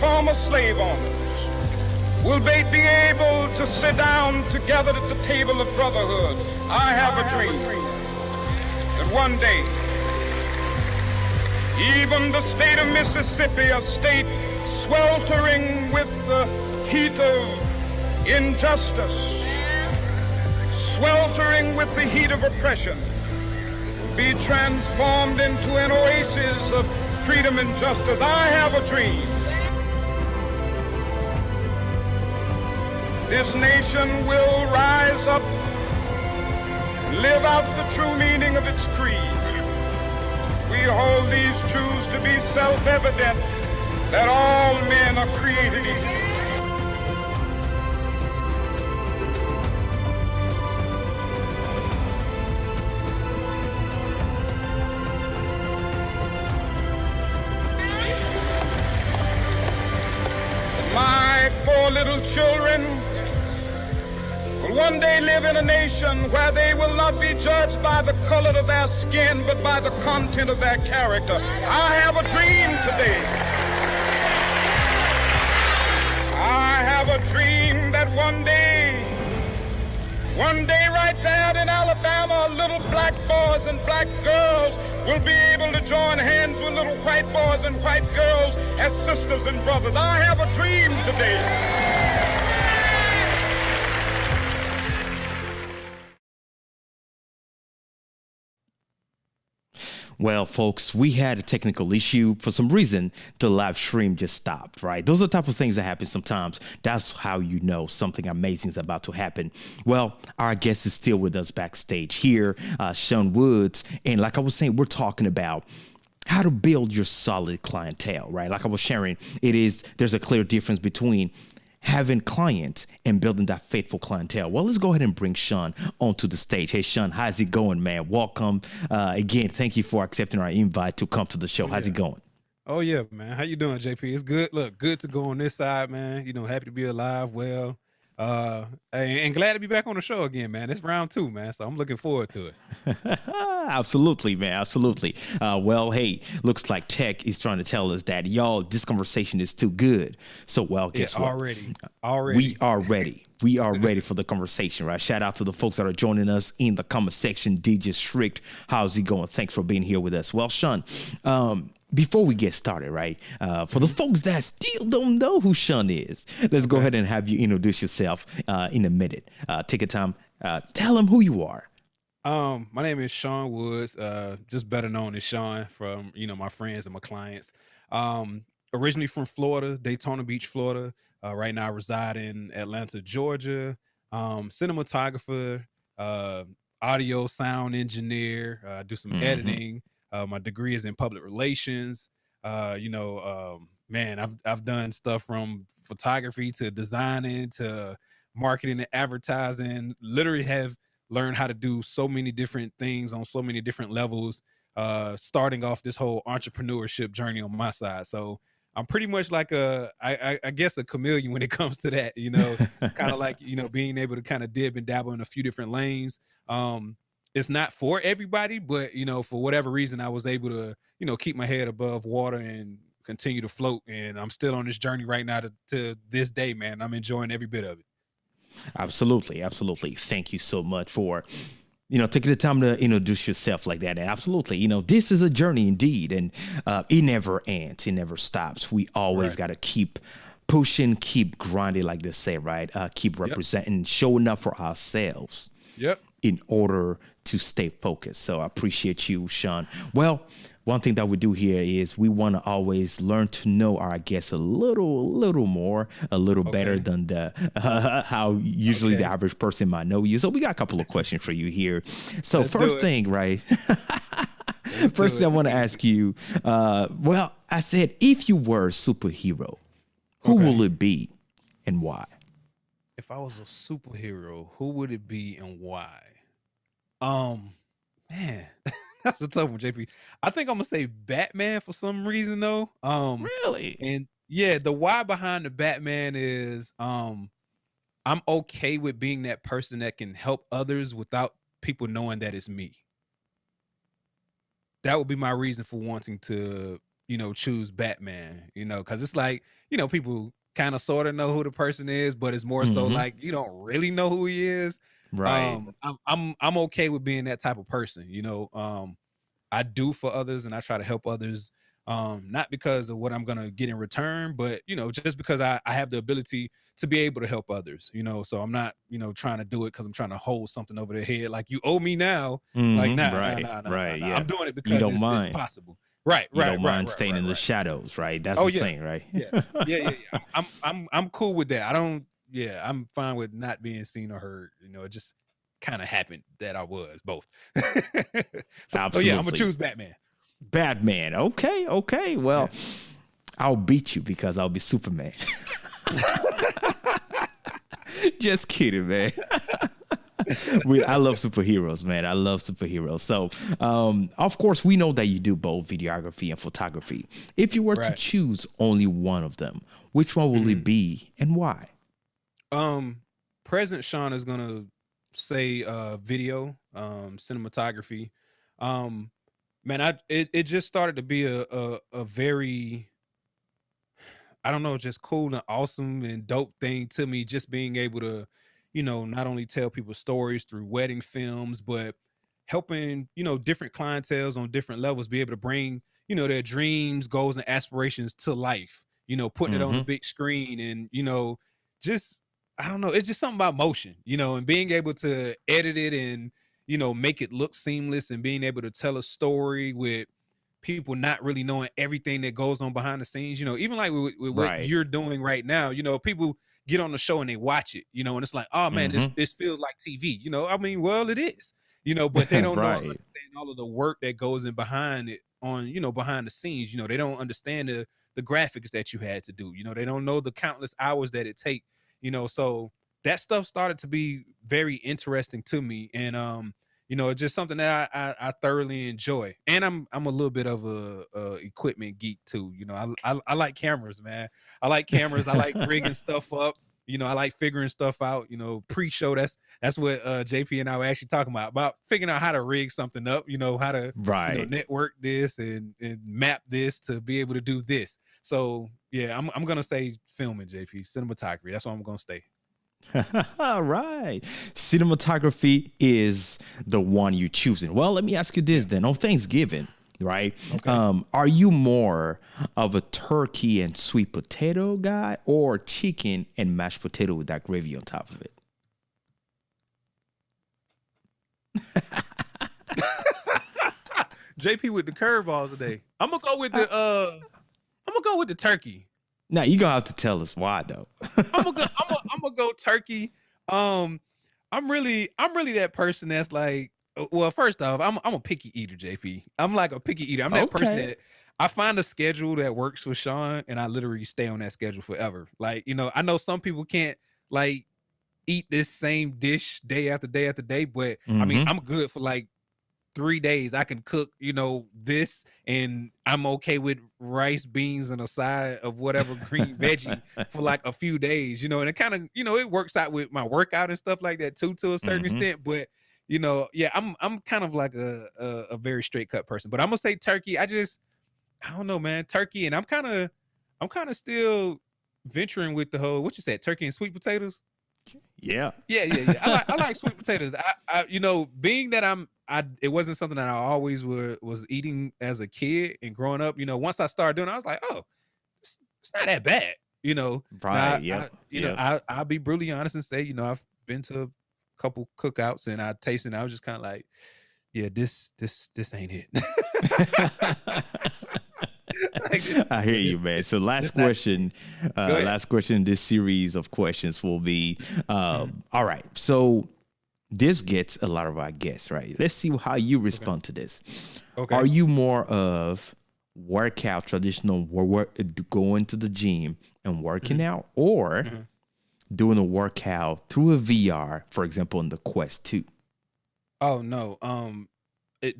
former slave owners will be able to sit down together at the table of brotherhood. I have a dream that one day, even the state of Mississippi, a state sweltering with the heat of injustice, sweltering with the heat of oppression, will be transformed into an oasis of freedom and justice. I have a dream. This nation will rise up, live out the true meaning of its creed. We hold these truths to be self-evident, that all men are created equal. My 4 little children will one day live in a nation where they will not be judged by the color of their skin, but by the content of their character. I have a dream today. I have a dream that one day right there in Alabama, little black boys and black girls will be able to join hands with little white boys and white girls as sisters and brothers. I have a dream today. Well, folks, we had a technical issue. For some reason, the live stream just stopped, right? Those are the type of things that happen sometimes. That's how you know something amazing is about to happen. Well, our guest is still with us backstage here, Sean Woods. And like I was saying, we're talking about how to build your solid clientele, right? Like I was sharing, there's a clear difference between having clients and building that faithful clientele. Well, let's go ahead and bring Sean onto the stage. Hey, Sean, how's it going, man? Welcome. Again, thank you for accepting our invite to come to the show. How's it going? Oh, yeah, man. How you doing, JP? It's good. Look, good to go on this side, man. Happy to be alive, well. And glad to be back on the show again, man. It's round 2, man, so I'm looking forward to it. Absolutely, man. Absolutely. Well, hey, looks like tech is trying to tell us that, y'all, this conversation is too good. So, well, guess what? Already. We are ready. We are ready for the conversation, right? Shout out to the folks that are joining us in the comment section. DJ Strict, how's it going? Thanks for being here with us. Well, Sean, before we get started, right, for the folks that still don't know who Sean is, let's go ahead and have you introduce yourself in a minute. Take your time. Tell them who you are. My name is Sean Woods, just better known as Sean from, my friends and my clients. Originally from Florida, Daytona Beach, Florida. Right now I reside in Atlanta, Georgia. Cinematographer, audio sound engineer, do some editing. My degree is in public relations. Man, I've done stuff from photography to designing to marketing and advertising. Literally have learned how to do so many different things on so many different levels, starting off this whole entrepreneurship journey on my side. So I'm pretty much like I guess a chameleon when it comes to that, kind of like, being able to kind of dib and dabble in a few different lanes. It's not for everybody, but, for whatever reason, I was able to, keep my head above water and continue to float. And I'm still on this journey right now to this day, man. I'm enjoying every bit of it. Absolutely. Absolutely. Thank you so much for, taking the time to introduce yourself like that. And absolutely, this is a journey indeed. And it never ends. It never stops. We always got to keep pushing, keep grinding, like they say, right? Keep representing, showing up for ourselves. In order to stay focused. So I appreciate you, Sean. Well, one thing that we do here is we want to always learn to know our guests a little more, a little better than how usually the average person might know you. So we got a couple of questions for you here. So first thing, right? First thing I want to ask you, I said, if you were a superhero, who will it be and why? If I was a superhero, who would it be and why? Man, that's a tough one, JP. I think I'm gonna say Batman for some reason though. Really? And yeah, the why behind the Batman is I'm okay with being that person that can help others without people knowing that it's me. That would be my reason for wanting to choose Batman, because it's like, people kind of sort of know who the person is, but it's more so Hmm. like you don't really know who he is. Right. I'm okay with being that type of person, I do for others and I try to help others, not because of what I'm gonna get in return, but just because I have the ability to be able to help others, so I'm not, trying to do it because I'm trying to hold something over their head like you owe me now. Like, Hmm. nah, nah, Right. nah, nah, nah, Right. nah. Yeah. I'm doing it You because don't it's mind. possible. Right, You right, don't right, mind right, staying right, in the right. shadows, right? That's Oh the yeah. thing, right? Yeah. Yeah, yeah, yeah. I'm cool with that. I don't yeah, I'm fine with not being seen or heard. It just kind of happened that I was both. So yeah, I'm gonna Absolutely. choose Batman. Batman. Okay. Okay. Yeah. Well, I'll beat you because I'll be Superman. Just kidding, man. I love superheroes, man. I love superheroes. So, of course, we know that you do both videography and photography. If you were to Right. choose only one of them, which one will it Mhm. be and why? Um, President Sean is gonna say video, cinematography. Um, man, it just started to be a very, I don't know, just cool and awesome and dope thing to me, just being able to, not only tell people stories through wedding films, but helping, different clientels on different levels be able to bring, their dreams, goals, and aspirations to life, putting it on the Mm-hmm. big screen and, just, I don't know, it's just something about motion, and being able to edit it and, make it look seamless and being able to tell a story with people not really knowing everything that goes on behind the scenes, even like with what Right. you're doing right now, people get on the show and they watch it, and it's like, oh man, this Mm-hmm. this feels like TV, I mean, well, it is, but they don't know Right. understand all of the work that goes in behind it on, behind the scenes, they don't understand the graphics that you had to do, they don't know the countless hours that it take, so that stuff started to be very interesting to me. And it's just something that I thoroughly enjoy, and I'm a little bit of a equipment geek too. I like cameras, man. I like cameras. I like rigging stuff up. I like figuring stuff out. Pre-show. That's what JP and I were actually talking about figuring out how to rig something up. How to Right. network this and map this to be able to do this. So yeah, I'm gonna say filming, JP, cinematography. That's what I'm gonna stay. All right. Cinematography is the one you're choosing. Well, let me ask you Yeah. this then. On Thanksgiving, right? Okay. Are you more of a turkey and sweet potato guy or chicken and mashed potato with that gravy on top of it? JP with the curveballs today. I'm gonna go with Uh, the turkey. Now, you're going to have to tell us why, though. I'm gonna go turkey. Um, I'm really that person that's like, well, first off, I'm a picky eater, JP. I'm like a picky eater. I'm that person Okay. that I find a schedule that works for Sean, and I literally stay on that schedule forever. Like, I know some people can't like eat this same dish day after day after day, but I mean, Mm-hmm. I'm good for like 3 days. I can cook, this, and I'm okay with rice, beans, and a side of whatever green veggie for like a few days, and it kind of, it works out with my workout and stuff like that too, to a certain Mm-hmm. extent. But yeah, I'm kind of like a very straight cut person. But I'm gonna say turkey. I don't know, man, turkey, and I'm kind of still venturing with the whole, what you said, turkey and sweet potatoes. Yeah. Yeah, yeah, yeah. I like sweet potatoes. Being that it wasn't something that I always was eating as a kid and growing up. Once I started doing it, I was like, oh, it's not that bad. Right. Now Yep. Yep. I'll be brutally honest and say, I've been to a couple cookouts and I tasted, and I was just kind of like, yeah, this ain't it. Like, I hear yeah, you, man. So this not it. Go ahead. last question in this series of questions will be, Mhm. all right. So this gets a lot of our guests, right? Let's see how you Okay. respond to this. Are Okay. you more of workout, traditional going to the gym and working Mhm. out, or Mhm. doing a workout through a VR, for example, in the Quest 2? Oh no.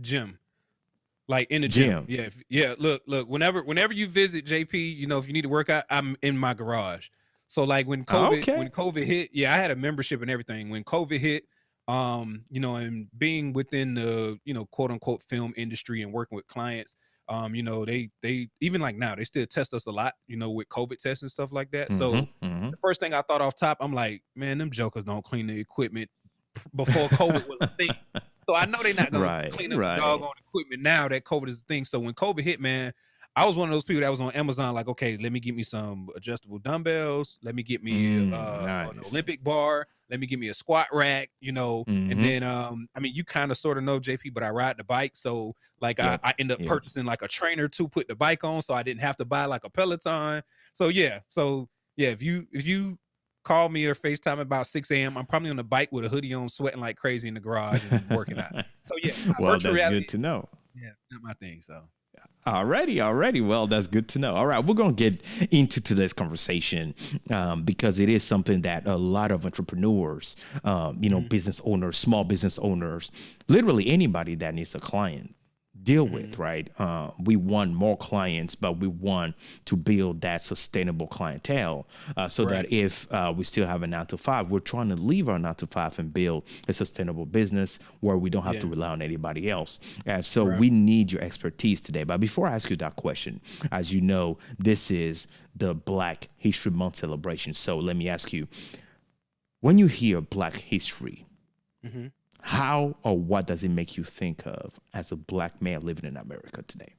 Gym. Like in the gym. Gym. Yeah. Yeah. Look, whenever you visit JP, if you need to work out, I'm in my garage. So like when COVID, Okay. when COVID hit, yeah, I had a membership and everything. When COVID hit, and being within the, quote unquote film industry and working with clients, You know, they even like now they still test us a lot, you know, with COVID tests and stuff like that. So Mm-hmm. the first thing I thought off top, I'm like, man, them jokers don't clean the equipment before COVID was a thing. So I know they're not gonna Right, clean up the right. doggone equipment now that COVID is a thing. So when COVID hit, man, I was one of those people that was on Amazon, like, okay, let me get me some adjustable dumbbells, let me get me an Nice. Olympic bar, let me get me a squat rack, you know, and Mm-hmm. then I mean, you kind of sort of know JP, but I ride the bike, so like Yep. I end up Yep. purchasing like a trainer to put the bike on, so I didn't have to buy like a Peloton. So yeah, if you call me or FaceTime about 6 a.m., I'm probably on the bike with a hoodie on, sweating like crazy in the garage and working out. So yeah, Well, virtual that's reality, good to know. yeah, not my thing. So Alrighty. Well, that's good to know. All right, we're gonna get into today's conversation because it is something that a lot of entrepreneurs, business owners, small business owners, literally anybody that needs a client deal with, right? We want more clients, but we want to build that sustainable clientele so right, that if we still have a 9 to 5, we're trying to leave our 9 to 5 and build a sustainable business where we don't have to yeah, rely on anybody else. So right, we need your expertise today. But before I ask you that question, as you know, this is the Black History Month celebration. So let me ask you, when you hear Black History, hmm how or what does it make you think of as a Black man living in America today?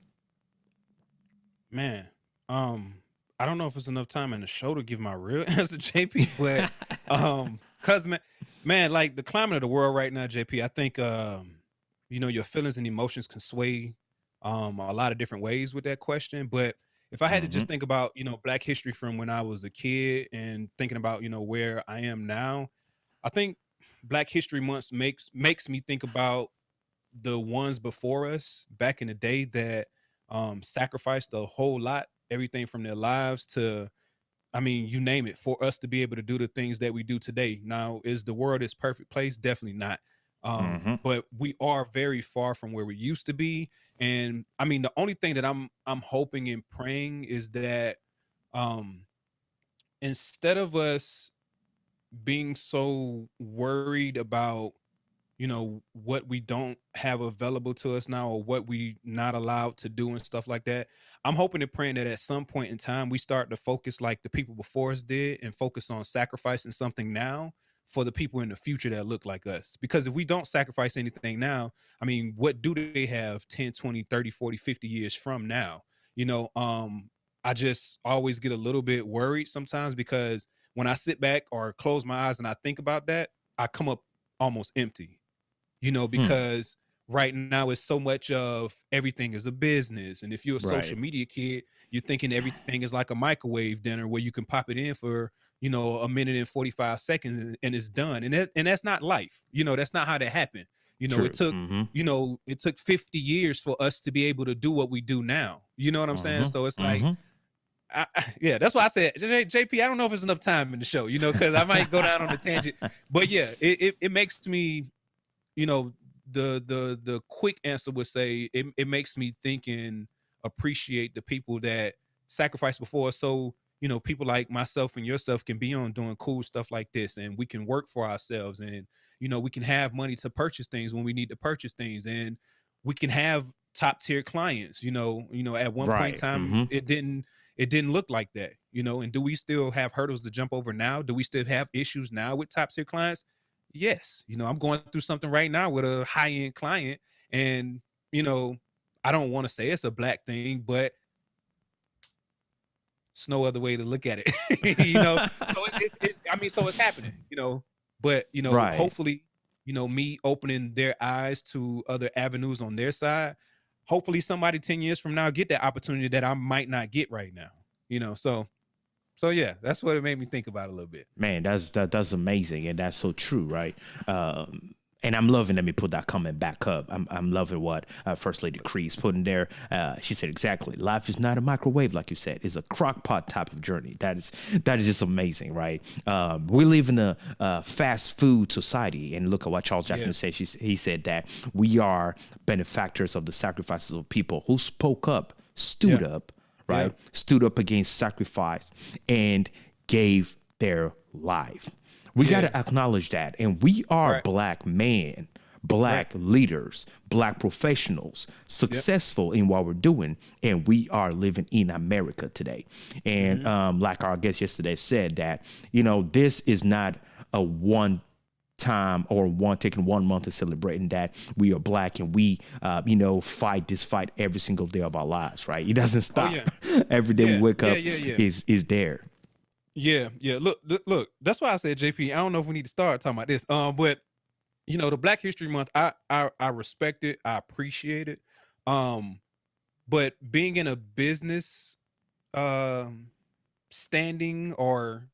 man. I don't know if it's enough time in the show to give my real answer, JP, but cause man, like the climate of the world right now, JP, I think you know, your feelings and emotions can sway a lot of different ways with that question. But if I had to Mm-hmm. just think about, you know, Black history from when I was a kid and thinking about, you know, where I am now, I think Black History Month makes me think about the ones before us back in the day that sacrificed a whole lot, everything from their lives to, I mean, you name it, for us to be able to do the things that we do today. Now, is the world its perfect place? Definitely not. Mm-hmm. But we are very far from where we used to be. And I mean, the only thing that I'm hoping and praying is that um instead of us being so worried about, you know, what we don't have available to us now or what we not allowed to do and stuff like that, I'm hoping and praying that at some point in time we start to focus like the people before us did and focus on sacrificing something now for the people in the future that look like us. Because if we don't sacrifice anything now, I mean, what do they have 10, 20, 30, 40, 50 years from now? You know, I just always get a little bit worried sometimes because when I sit back or close my eyes and I think about that, I come up almost empty, you know, Hmm. because right now it's so much of everything is a business. And if you're a Right. social media kid, you're thinking everything is like a microwave dinner where you can pop it in for, you know, a minute and 45 seconds and it's done. And that's not life. You know, that's not how that happened. You know, True. Mm-hmm. it took 50 years for us to be able to do what we do now. You know what I'm saying? Mm-hmm. So it's like, Mm-hmm. yeah, that's why I said JP. I don't know if it's enough time in the show, you know, because I might go down on a tangent. But yeah, it makes me, you know, the quick answer would say it makes me think and appreciate the people that sacrificed before us, so you know, people like myself and yourself can be on doing cool stuff like this, and we can work for ourselves, and you know, we can have money to purchase things when we need to purchase things, and we can have top tier clients. At one point Right. in time Mm-hmm. it didn't look like that, you know. And do we still have hurdles to jump over now? Do we still have issues now with top tier clients? Yes. You know, I'm going through something right now with a high end client, and you know, I don't want to say it's a black thing, but it's no other way to look at it. You know, so I mean, so it's happening. You know, but you know, Right. hopefully, you know, me opening their eyes to other avenues on their side. Hopefully, somebody 10 years from now get that opportunity that I might not get right now. You know, so yeah, that's what it made me think about a little bit. Man, that's amazing, and that's so true, right? And I'm loving. Let me put that comment back up. I'm loving what First Lady Crease put in there. She said exactly. Life is not a microwave, like you said. It's a crock pot type of journey. That is just amazing, right? We live in a fast food society, and look at what Charles Yeah, Chaplin said. He said that we are benefactors of the sacrifices of people who spoke up, yeah, stood up, yeah, right? Stood up against sacrifice and gave their life. We got yeah. to acknowledge that. And we are Right. black men, black leaders, black professionals, Yep. successful in what we're doing, and we are living in America today. And Mm-hmm. like our guest yesterday said, that this is not a one time or one taking 1 month and celebrating that we are black, and we fight this fight every single day of our lives, right? It doesn't Oh stop. yeah. Every day we Yeah. wake Yeah. up Yeah. Yeah. is there. Yeah. Yeah. Look. That's why I said, JP. I don't know if we need to start talking about this. But the Black History Month, I respect it. I appreciate it. Um, but being in a business um standing or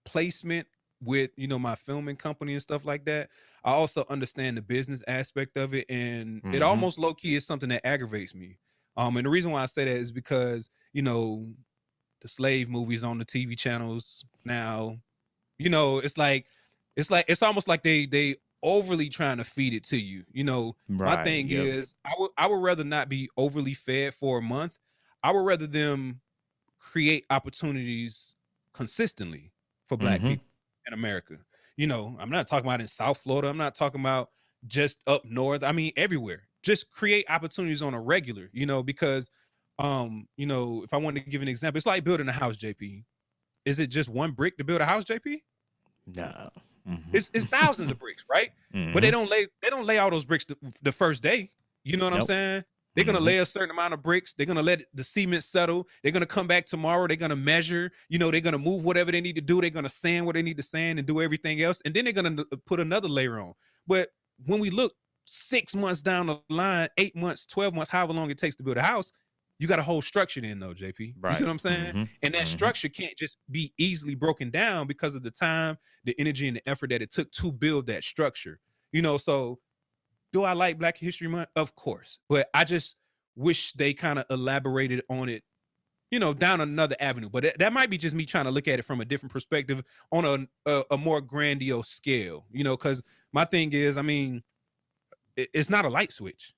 placement with my filming company and stuff like that, I also understand the business aspect of it, and it Mm-hmm. almost low key is something that aggravates me. And the reason why I say that is because the slave movies on the TV channels now, it's almost like they overly trying to feed it to you. My Right. thing Yep. is, I would rather not be overly fed for a month. I would rather them create opportunities consistently for black Mm-hmm. people in America. I'm not talking about in South Florida. I'm not talking about just up north. I mean, everywhere. Just create opportunities on a regular, because if I wanted to give an example, it's like building a house, JP. Is it just one brick to build a house, JP? No. Mm-hmm. It's thousands of bricks, right? But Mm-hmm. they don't lay all those bricks the first day. You know what I'm Yep. saying? They're gonna Mm-hmm. lay a certain amount of bricks. They're gonna let the cement settle. They're gonna come back tomorrow. They're gonna measure. They're gonna move whatever they need to do. They're gonna sand what they need to sand and do everything else. And then they're gonna put another layer on. But when we look 6 months down the line, 8 months, 12 months, however long it takes to build a house, you got a whole structure in though, JP. You see Right. what I'm saying? Mm-hmm. And that Mm-hmm. structure can't just be easily broken down because of the time, the energy, and the effort that it took to build that structure. So do I like Black History Month? Of course. But I just wish they kind of elaborated on it, down another avenue. But that might be just me trying to look at it from a different perspective on a more grandiose scale, because my thing is, I mean, it's not a light switch.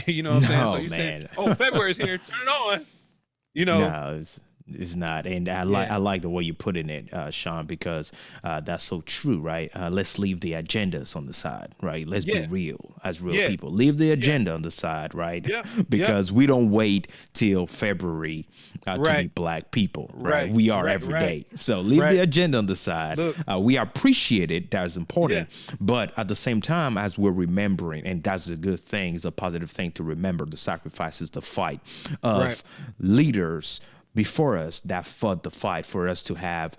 You know what I'm saying? So No, you saying, man. oh, February is here, turn it on. You know, No, it's not. And yeah, I like the way you put in it, Sean, because that's so true, right? Let's leave the agendas on the side, right? Let's be yeah, real as real yeah, people. Leave the yeah, agenda on the side, right? yeah, yeah. Because we don't wait till February to be Right, black people, right? right, We are right, every right, day. So leave the right. agenda on the side. Look, We appreciate it. That's yeah, important. But at the same time, as we're remembering, and that's a good thing, it's a positive thing to remember the sacrifices, the fight right. of leaders before us that fought the fight for us to have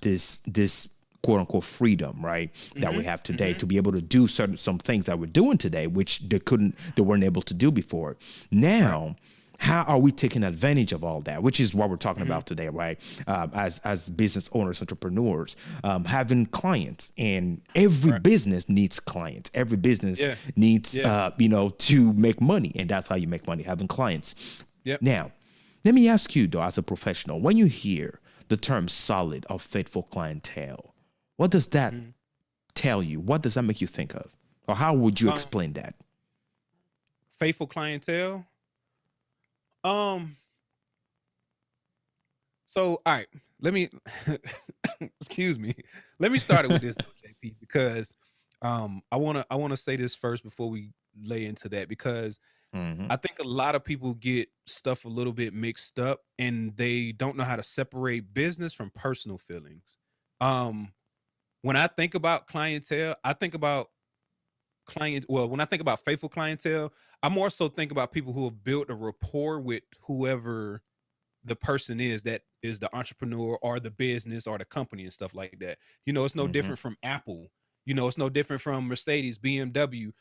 this quote unquote freedom, right? That we Mm-hmm, have today mm-hmm, to be able to do some things that we're doing today, which they weren't able to do before. right. Now, how are we taking advantage of all that? Which is what we're talking Mm-hmm, about today, right? As business owners, entrepreneurs, having clients, and every right. business needs clients. Every business Yeah, needs, yeah, to make money, and that's how you make money, having clients. yep. Now, let me ask you, though, as a professional, when you hear the term solid or faithful clientele, what does that Mhm. tell you? What does that make you think of? Or how would you Um, explain that? Faithful clientele. Um, so all right, let me excuse me. Let me start it with this though, JP, because I wanna say this first before we lay into that, because Mm-hmm. I think a lot of people get stuff a little bit mixed up and they don't know how to separate business from personal feelings. Um, when I think about clientele, I think about when I think about faithful clientele, I more so think about people who have built a rapport with whoever the person is that is the entrepreneur or the business or the company and stuff like that. It's no Mm-hmm. different from Apple. It's no different from Mercedes, BMW.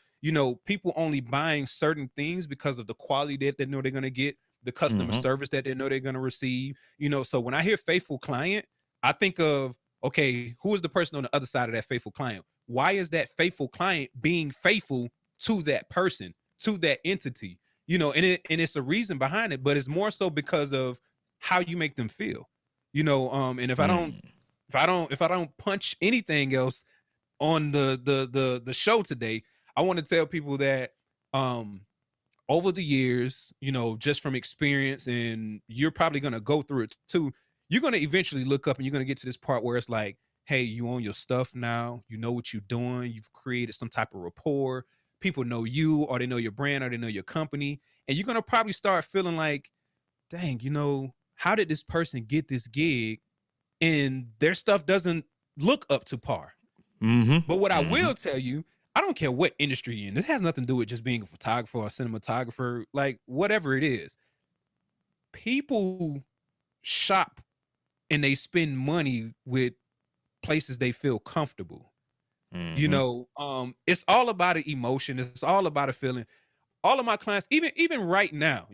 People only buying certain things because of the quality that they know they're going to get, the customer Mm-hmm. service that they know they're going to receive. So when I hear faithful client, I think of, okay, who is the person on the other side of that faithful client? Why is that faithful client being faithful to that person, to that entity? And it's a reason behind it, but it's more so because of how you make them feel. And if I don't punch anything else on the show today, I want to tell people that um over the years, just from experience, and you're probably going to go through it too, you're going to eventually look up and you're going to get to this part where it's like, hey, you own your stuff now, you know what you're doing, you've created some type of rapport, people know you, or they know your brand, or they know your company, and you're gonna probably start feeling like, dang, how did this person get this gig and their stuff doesn't look up to par? Mm-hmm. But what I Mm-hmm. will tell you, I don't care what industry you're in. This has nothing to do with just being a photographer or a cinematographer, like whatever it is. People shop and they spend money with places they feel comfortable. Mm-hmm. It's all about an emotion. It's all about a feeling. All of my clients, even right now,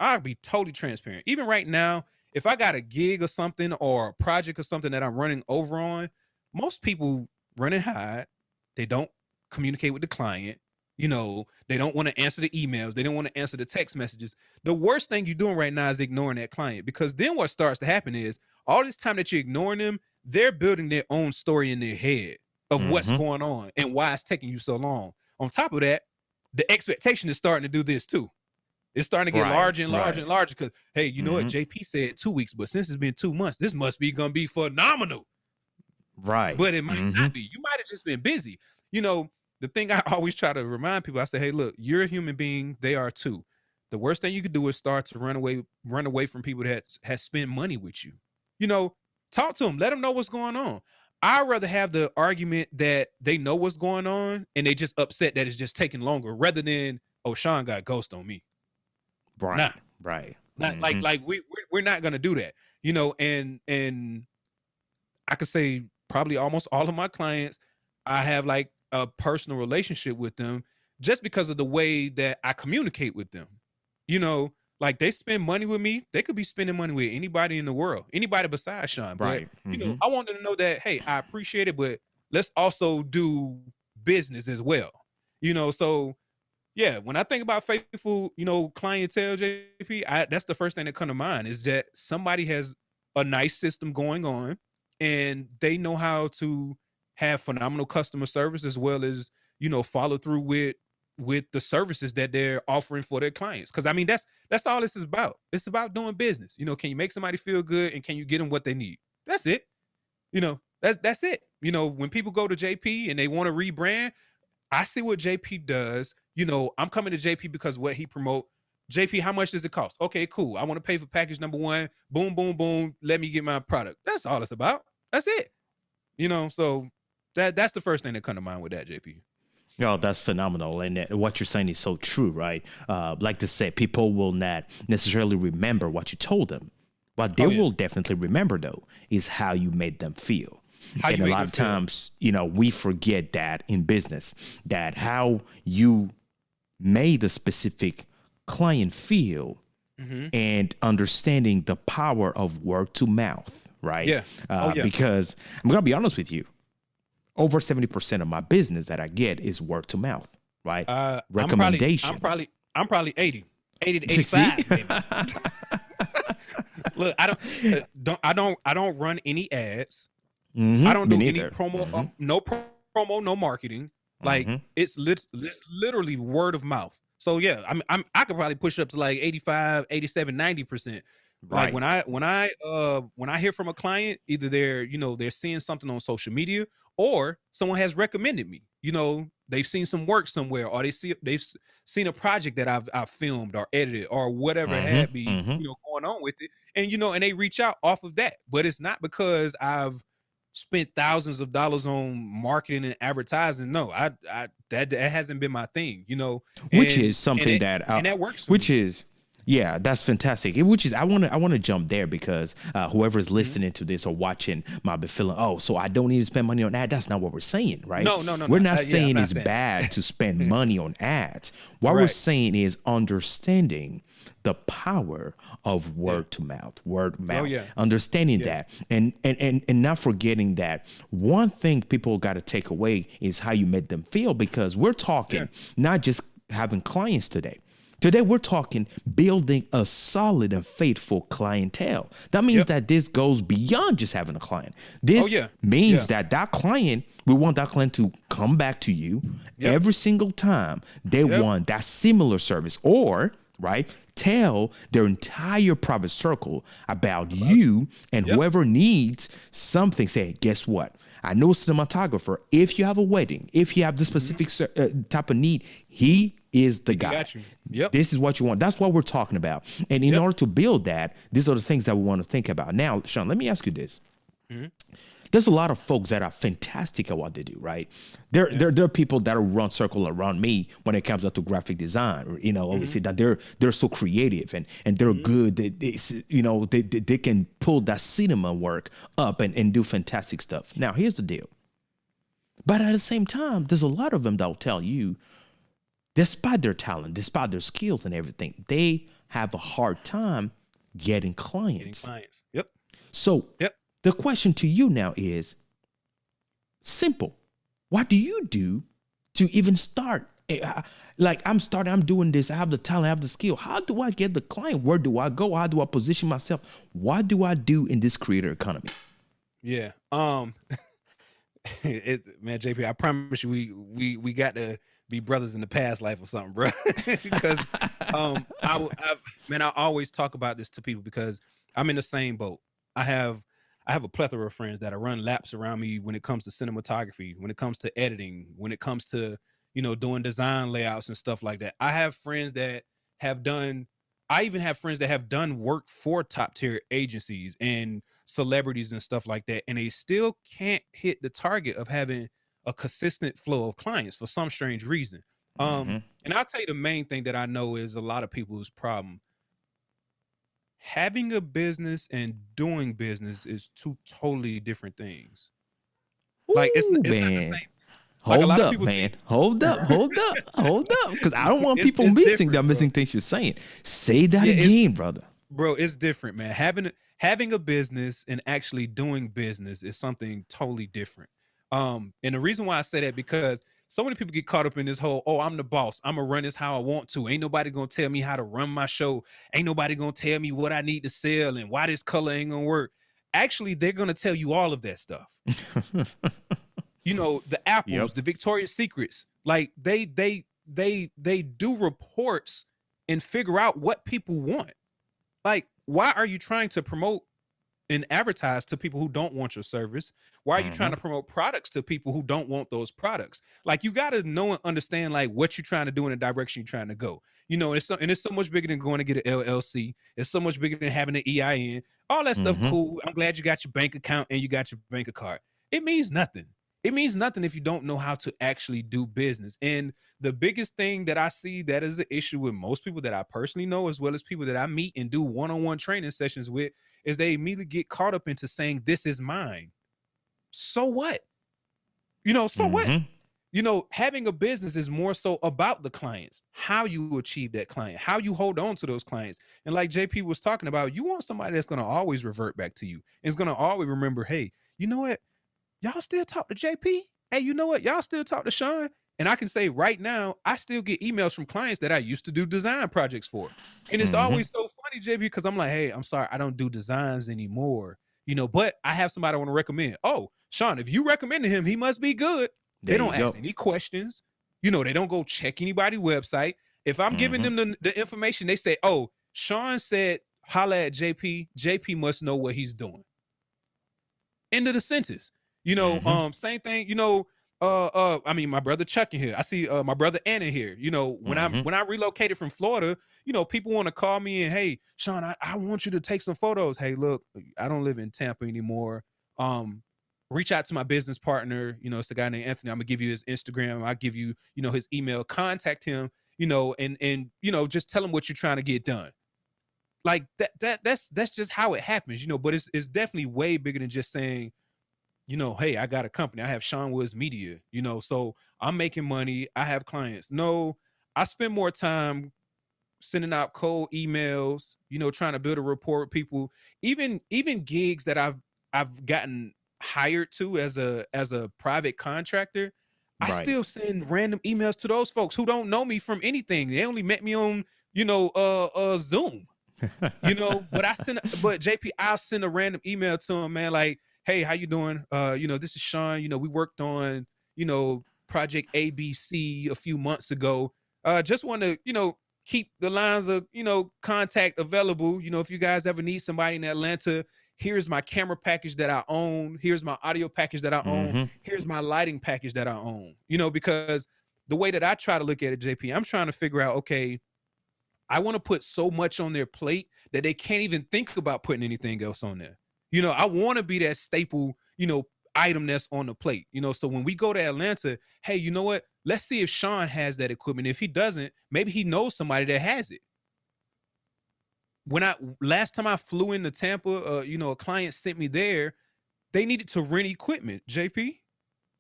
I'll be totally transparent. Even right now, if I got a gig or something, or a project or something that I'm running over on, most people run and hide. They don't communicate with the client. They don't want to answer the emails. They don't want to answer the text messages. The worst thing you're doing right now is ignoring that client, because then what starts to happen is, all this time that you're ignoring them, they're building their own story in their head of what's Mm-hmm. going on and why it's taking you so long. On top of that, the expectation is starting to do this too. It's starting to get Right. larger and larger and larger, because, hey, you know what? Mm-hmm. JP said 2 weeks, but since it's been 2 months, this must be going to be phenomenal. Right. But it might Mm-hmm. not be. You might have just been busy. The thing I always try to remind people, I say, hey, look, you're a human being. They are too. The worst thing you could do is start to run away from people that has spent money with you. Talk to them. Let them know what's going on. I'd rather have the argument that they know what's going on and they just upset that it's just taking longer, rather than, oh, Sean got ghost on me. Right. Nah, Right. not Mm-hmm. like we're not gonna do that. And I could say probably almost all of my clients, I have like a personal relationship with them, just because of the way that I communicate with them. Like, they spend money with me. They could be spending money with anybody in the world, anybody besides Sean. But, Right. Mm-hmm. I want them to know that, hey, I appreciate it, but let's also do business as well. So yeah, when I think about faithful, clientele, JP, that's the first thing that come to mind, is that somebody has a nice system going on, and they know how to have phenomenal customer service, as well as, follow through with the services that they're offering for their clients. Because I mean, that's all this is about. It's about doing business. Can you make somebody feel good, and can you get them what they need? That's it. That's it. When people go to JP and they want to rebrand, I see what JP does. I'm coming to JP because what he promote. JP, how much does it cost? Okay, cool. I want to pay for package number 1. Boom, boom, boom. Let me get my product. That's all it's about. That's it. So that's the first thing that come to mind with that, JP. Oh, that's phenomenal. And what you're saying is so true, right? Like to say, people will not necessarily remember what you told them. What they will definitely remember, though, is how you made them feel. And a lot of times, we forget that in business, that how you made the specific client feel, and understanding the power of word to mouth, right? Yeah. Because I'm going to be honest with you. Over 70% of my business that I get is word to mouth, right? Recommendation. I'm probably 80 to 85. Baby. Look, I don't run any ads. Mm-hmm. I don't do any promo, no promo, no marketing. Like, it's literally word of mouth. So yeah, I could probably push up to like 85, 87, 90%. Like, when I hear from a client, either they're seeing something on social media, or someone has recommended me. They've seen some work somewhere, or they've seen a project that I've filmed or edited or whatever it had be, going on with it, and and they reach out off of that. But it's not because I've spent thousands of dollars on marketing and advertising. No, that hasn't been my thing. Which is something that works. Which is. Yeah, that's fantastic. Which is, I want to jump there, because whoever's listening to this or watching might be feeling, oh, so I don't need to spend money on ads. That's not what we're saying, right? No. We're not saying it's bad to spend money on ads. What we're saying is understanding the power of word to mouth, understanding that, and not forgetting that one thing people got to take away is how you made them feel, because we're talking not just having clients today. Today, we're talking building a solid and faithful clientele. That means that this goes beyond just having a client. This means that client, we want that client to come back to you every single time they want that similar service, or tell their entire private circle about you, and whoever needs something, say, guess what? I know a cinematographer. If you have a wedding, if you have this specific type of need, he is the guy. Got you. Yep. This is what you want. That's what we're talking about. And in order to build that, these are the things that we want to think about. Now, Sean, let me ask you this. There's a lot of folks that are fantastic at what they do, right? There are people that run circle around me when it comes up to graphic design. You know, obviously that they're so creative and they're good. They can pull that cinema work up and do fantastic stuff. Now, here's the deal. But at the same time, there's a lot of them that will tell you, despite their talent, despite their skills and everything, they have a hard time getting clients. Yep. So the question to you now is simple. What do you do to even start? Like I'm doing this. I have the talent, I have the skill. How do I get the client? Where do I go? How do I position myself? What do I do in this creator economy? Yeah. Man, JP, I promise you, we got to be brothers in the past life or something, bro. Because I always talk about this to people because I'm in the same boat. I have a plethora of friends that run laps around me when it comes to cinematography, when it comes to editing, when it comes to, doing design layouts and stuff like that. I even have friends that have done work for top tier agencies and celebrities and stuff like that. And they still can't hit the target of having a consistent flow of clients for some strange reason. And I'll tell you the main thing that I know is a lot of people's problem. Having a business and doing business is two totally different things. Like it's not the same. Hold up, man. Hold up. Because I don't want people missing things you're saying. Say that again, brother. Bro, it's different, man. Having a business and actually doing business is something totally different. And the reason why I say that because so many people get caught up in this whole, oh, I'm the boss. I'm going to run this how I want to. Ain't nobody going to tell me how to run my show. Ain't nobody going to tell me what I need to sell and why this color ain't going to work. Actually, they're going to tell you all of that stuff. The Apples, the Victoria's Secrets, like they do reports and figure out what people want. Like, why are you trying to promote and advertise to people who don't want your service? Why are you trying to promote products to people who don't want those products? Like, you got to know and understand like what you're trying to do in the direction you're trying to go. It's so much bigger than going to get an LLC. It's so much bigger than having an EIN. All that stuff cool. I'm glad you got your bank account and you got your bank card. It means nothing. It means nothing if you don't know how to actually do business. And the biggest thing that I see that is an issue with most people that I personally know, as well as people that I meet and do one-on-one training sessions with, is they immediately get caught up into saying, this is mine. So what? What? Having a business is more so about the clients, how you achieve that client, how you hold on to those clients. And like JP was talking about, you want somebody that's going to always revert back to you. And is going to always remember, hey, you know what? Y'all still talk to JP? Hey, you know what? Y'all still talk to Sean? And I can say right now, I still get emails from clients that I used to do design projects for. And it's always so funny, JP, because I'm like, hey, I'm sorry, I don't do designs anymore. But I have somebody I want to recommend. Oh, Sean, if you recommended him, he must be good. They don't ask any questions. They don't go check anybody's website. If I'm giving them the information, they say, oh, Sean said, holla at JP. JP must know what he's doing. End of the sentence. Same thing, my brother Chuck in here. I see my brother Ann in here. When I relocated from Florida, people want to call me and, hey, Sean, I want you to take some photos. Hey, look, I don't live in Tampa anymore. Reach out to my business partner. It's a guy named Anthony. I'm gonna give you his Instagram. I'll give you, his email. Contact him, and just tell him what you're trying to get done. Like that's just how it happens, but it's definitely way bigger than just saying, hey, I got a company. I have Sean Woods Media, so I'm making money. I have clients. No, I spend more time sending out cold emails, trying to build a rapport with people. Even gigs that I've gotten hired to as a private contractor, I still send random emails to those folks who don't know me from anything. They only met me on, Zoom, but JP, I'll send a random email to them, man, like, hey, how you doing? This is Sean. We worked on, Project ABC a few months ago. Just want to, keep the lines of, contact available. If you guys ever need somebody in Atlanta, Here's my camera package that I own. Here's my audio package that I own. Mm-hmm. Here's my lighting package that I own. Because the way that I try to look at it, JP, I'm trying to figure out, okay, I want to put so much on their plate that they can't even think about putting anything else on there. I want to be that staple, item that's on the plate. So when we go to Atlanta, hey, you know what? Let's see if Sean has that equipment. If he doesn't, maybe he knows somebody that has it. Last time I flew into Tampa, a client sent me there. They needed to rent equipment. JP,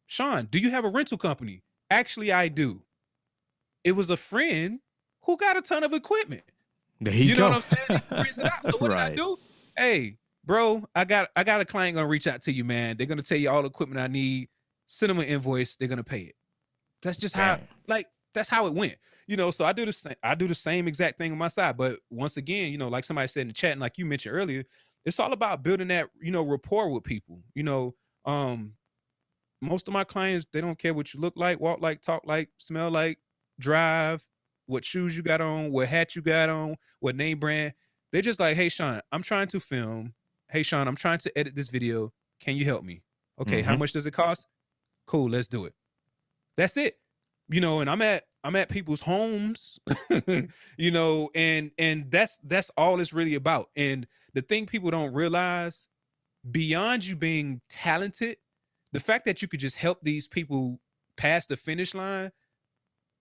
Sean, do you have a rental company? Actually, I do. It was a friend who got a ton of equipment. There you go. What I'm saying? He it out. So what did I do? Hey, bro, I got a client gonna reach out to you, man. They're gonna tell you all the equipment I need. Send them an invoice. They're gonna pay it. That's just how, that's how it went. So I do the same. I do the same exact thing on my side. But once again, like somebody said in the chat, and like you mentioned earlier, it's all about building that, rapport with people. Most of my clients, they don't care what you look like, walk like, talk like, smell like, drive, what shoes you got on, what hat you got on, what name brand. They're just like, hey, Sean, I'm trying to film. Hey, Sean, I'm trying to edit this video. Can you help me? Okay, how much does it cost? Cool, let's do it. That's it. And I'm at people's homes, and that's all it's really about. And the thing people don't realize, beyond you being talented, the fact that you could just help these people past the finish line,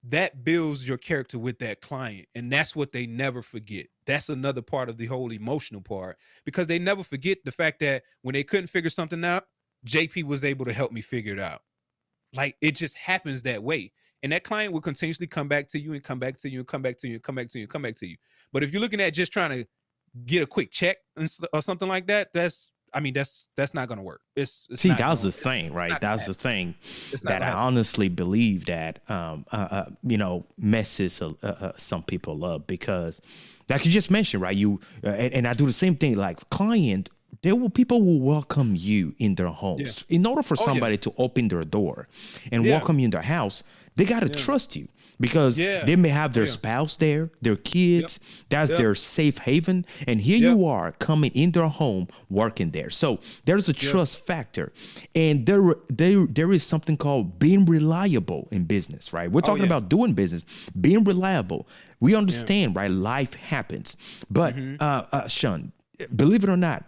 that builds your character with that client. And that's what they never forget. That's another part of the whole emotional part, because they never forget the fact that when they couldn't figure something out, JP was able to help me figure it out. Like, it just happens that way. And that client will continuously come back to you and come back to you and come back to you and come back to you and come back to you. But if you're looking at just trying to get a quick check or something like that, that's not going to work. See, that's the thing, right? That's the thing that I honestly believe that, messes some people up, because like you just mentioned, right? And I do the same thing, like client, people will welcome you in their homes. Yeah. In order for somebody to open their door and welcome you in their house, they got to trust you, because they may have their spouse there, their kids. That's their safe haven. And here you are coming in their home, working there. So there's a trust factor. And there is something called being reliable in business, right? We're talking about doing business, being reliable. We understand, right? Life happens. But Sean, believe it or not,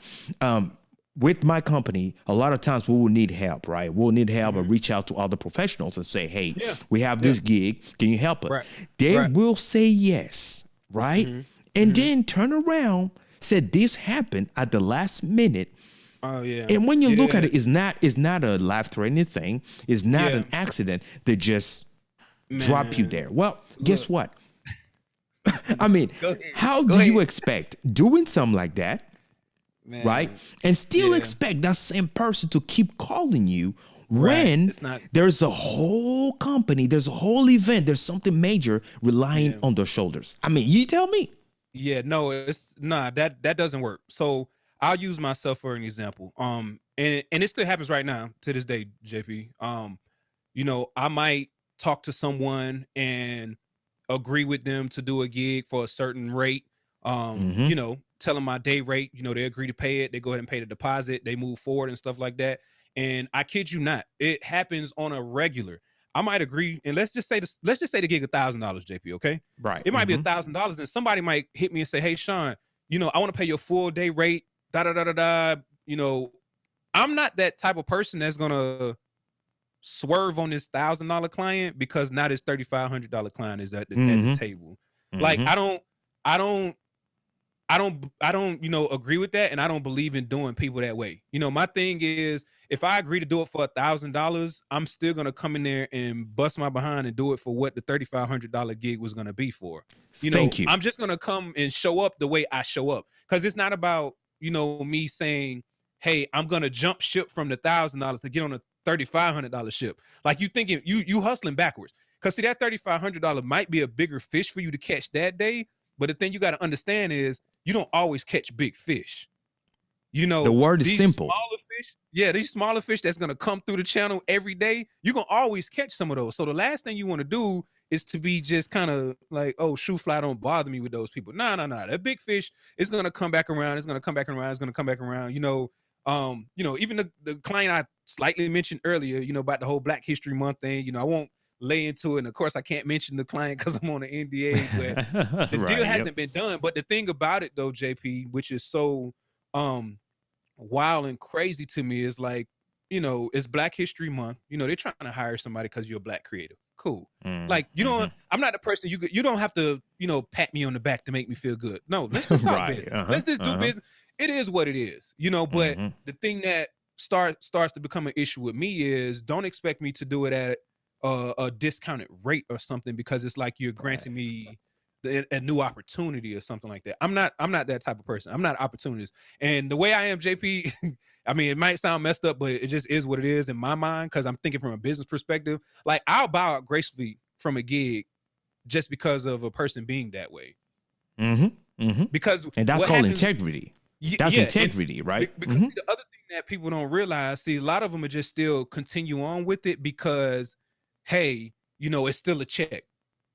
with my company, a lot of times we will need help, right? We'll need help and reach out to other professionals and say, hey, we have this gig. Can you help us? Right. They will say yes, right? And then turn around, said this happened at the last minute. Oh, yeah. And when you look at it, it's not a life-threatening thing. It's not an accident. They just drop you there. Well, guess what? I mean, how do you expect doing something like that? Man. Right? And still expect that same person to keep calling you when there's a whole company, there's a whole event, there's something major relying on their shoulders. I mean, you tell me. Yeah, no, that doesn't work. So I'll use myself for an example. And it still happens right now to this day, JP. I might talk to someone and agree with them to do a gig for a certain rate. Tell them my day rate, they agree to pay it. They go ahead and pay the deposit. They move forward and stuff like that. And I kid you not, it happens on a regular. I might agree. And let's just say the gig $1,000, JP. Okay. Right. It might be $1,000, and somebody might hit me and say, hey, Sean, I want to pay your full day rate. I'm not that type of person that's going to swerve on this $1,000 client because now this $3,500 client is at the table. Like, I don't agree with that, and I don't believe in doing people that way. My thing is, if I agree to do it for $1,000, I'm still gonna come in there and bust my behind and do it for what the $3,500 gig was gonna be for. Thank you. I'm just gonna come and show up the way I show up, because it's not about me saying, hey, I'm gonna jump ship from the $1,000 to get on a $3,500 ship. Like, you thinking you hustling backwards, because see, that $3,500 might be a bigger fish for you to catch that day. But the thing you got to understand is, you don't always catch big fish. The word is simple. Smaller fish, these smaller fish that's going to come through the channel every day, you're going to always catch some of those. So the last thing you want to do is to be just kind of like, oh, shoe fly, don't bother me with those people. No. That big fish is gonna come back around. It's gonna come back around. It's gonna come back around. Even the client I slightly mentioned earlier, about the whole Black History Month thing. I won't lay into it, and of course I can't mention the client because I'm on an NDA, but the deal hasn't been done. But the thing about it though, JP, which is so wild and crazy to me, is like, it's Black History Month. They're trying to hire somebody because you're a Black creative. Cool. Like, I'm not the person you don't have to, pat me on the back to make me feel good. No, let's just talk business. Let's just do business. It is what it is, but the thing that starts to become an issue with me is, don't expect me to do it at a discounted rate or something, because it's like you're granting me a new opportunity or something like that. I'm not that type of person. I'm not an opportunist. And the way I am, JP, I mean, it might sound messed up, but it just is what it is in my mind, because I'm thinking from a business perspective. Like, I'll bow out gracefully from a gig just because of a person being that way. Because and that's called integrity. That's integrity, right? Because the other thing that people don't realize, see, a lot of them are just still continue on with it because, hey, it's still a check.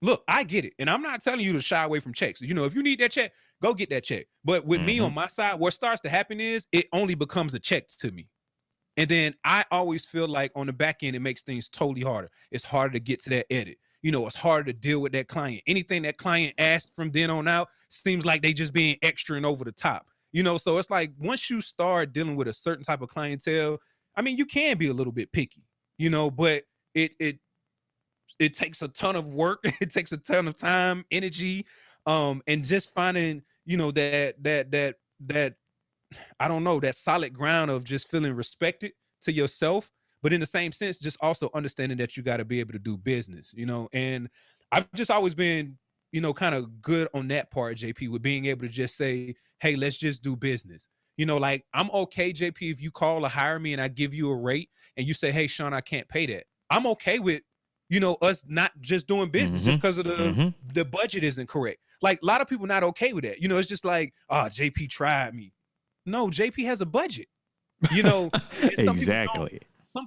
Look, I get it. And I'm not telling you to shy away from checks. If you need that check, go get that check. But with me on my side, what starts to happen is it only becomes a check to me. And then I always feel like on the back end, it makes things totally harder. It's harder to get to that edit. It's harder to deal with that client. Anything that client asks from then on out seems like they just being extra and over the top. So it's like, once you start dealing with a certain type of clientele, I mean, you can be a little bit picky, but it takes a ton of work. It takes a ton of time, energy, and just finding, that I don't know, that solid ground of just feeling respected to yourself, but in the same sense, just also understanding that you got to be able to do business, and I've just always been, kind of good on that part, JP, with being able to just say, hey, let's just do business. Like, I'm okay, JP, if you call or hire me and I give you a rate and you say, hey, Sean, I can't pay that. I'm okay with, us not just doing business just because of the budget isn't correct. Like, a lot of people not okay with that. It's just like, JP tried me. No, JP has a budget. Exactly. Some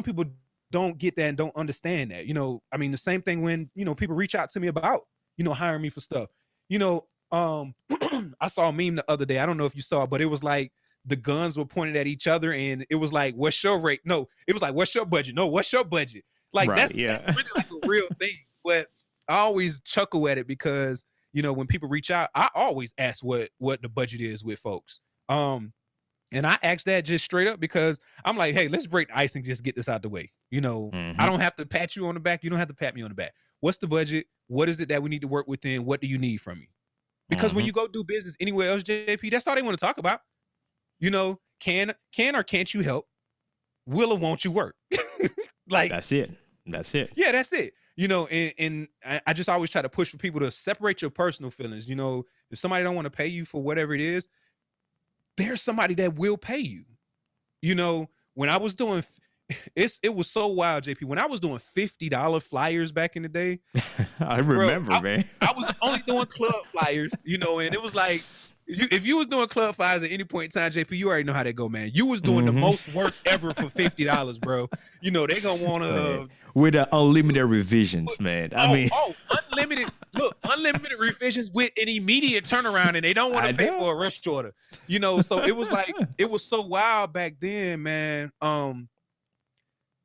people don't get that and don't understand that. I mean, the same thing when, people reach out to me about, hiring me for stuff. I saw a meme the other day. I don't know if you saw it, but it was like the guns were pointed at each other and it was like, what's your rate? No, it was like, what's your budget? No, what's your budget? Like, that's really like a real thing. But I always chuckle at it because, when people reach out, I always ask what the budget is with folks. And I ask that just straight up because I'm like, hey, let's break the ice and just get this out the way. I don't have to pat you on the back. You don't have to pat me on the back. What's the budget? What is it that we need to work within? What do you need from me? Because when you go do business anywhere else, JP, that's all they want to talk about. Can or can't you help? Will or won't you work? Like, that's it. Yeah, that's it. And I just always try to push for people to separate your personal feelings. If somebody don't want to pay you for whatever it is, there's somebody that will pay you. When I was doing, it was so wild, JP. When I was doing $50 flyers back in the day, I remember, man. I was only doing club flyers, and it was like, if you was doing club flyers at any point in time, JP, you already know how that go, man. You was doing the most work ever for $50, bro. They gonna want to with unlimited revisions, man. Unlimited. Look, unlimited revisions with an immediate turnaround, and they don't want to pay for a rush order. So it was like, it was so wild back then, man.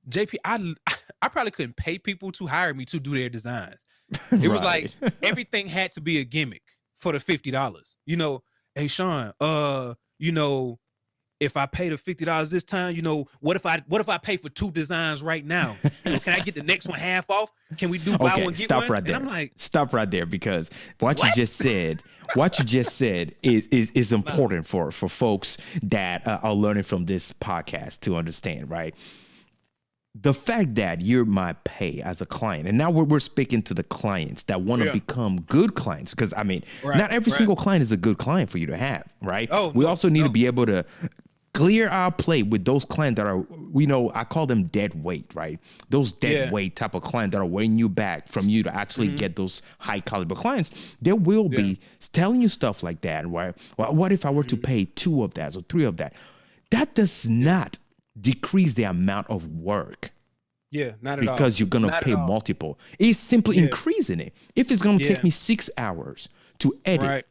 JP, I probably couldn't pay people to hire me to do their designs. It was like everything had to be a gimmick for the $50. Hey Sean, if I pay the $50 this time, what if I pay for 2 designs right now? Can I get the next one half off? Can we do buy one get one? Right there. And I'm like, stop right there, because what you just said is important for folks that are learning from this podcast to understand, right? The fact that you're my pay as a client, and now we're speaking to the clients that want to become good clients, because I mean, not every single client is a good client for you to have, right? We also need to be able to clear our plate with those clients that are, I call them dead weight, right? Those dead weight type of clients that are weighing you back from you to actually get those high caliber clients. There will be telling you stuff like that, right? Well, what if I were to pay 2 of that or 3 of that? That does not decrease the amount of work Yeah, not at all. because you're gonna Not at pay all. multiple. It's simply Yeah. increasing it. If it's gonna Yeah. take me 6 hours to edit, Right.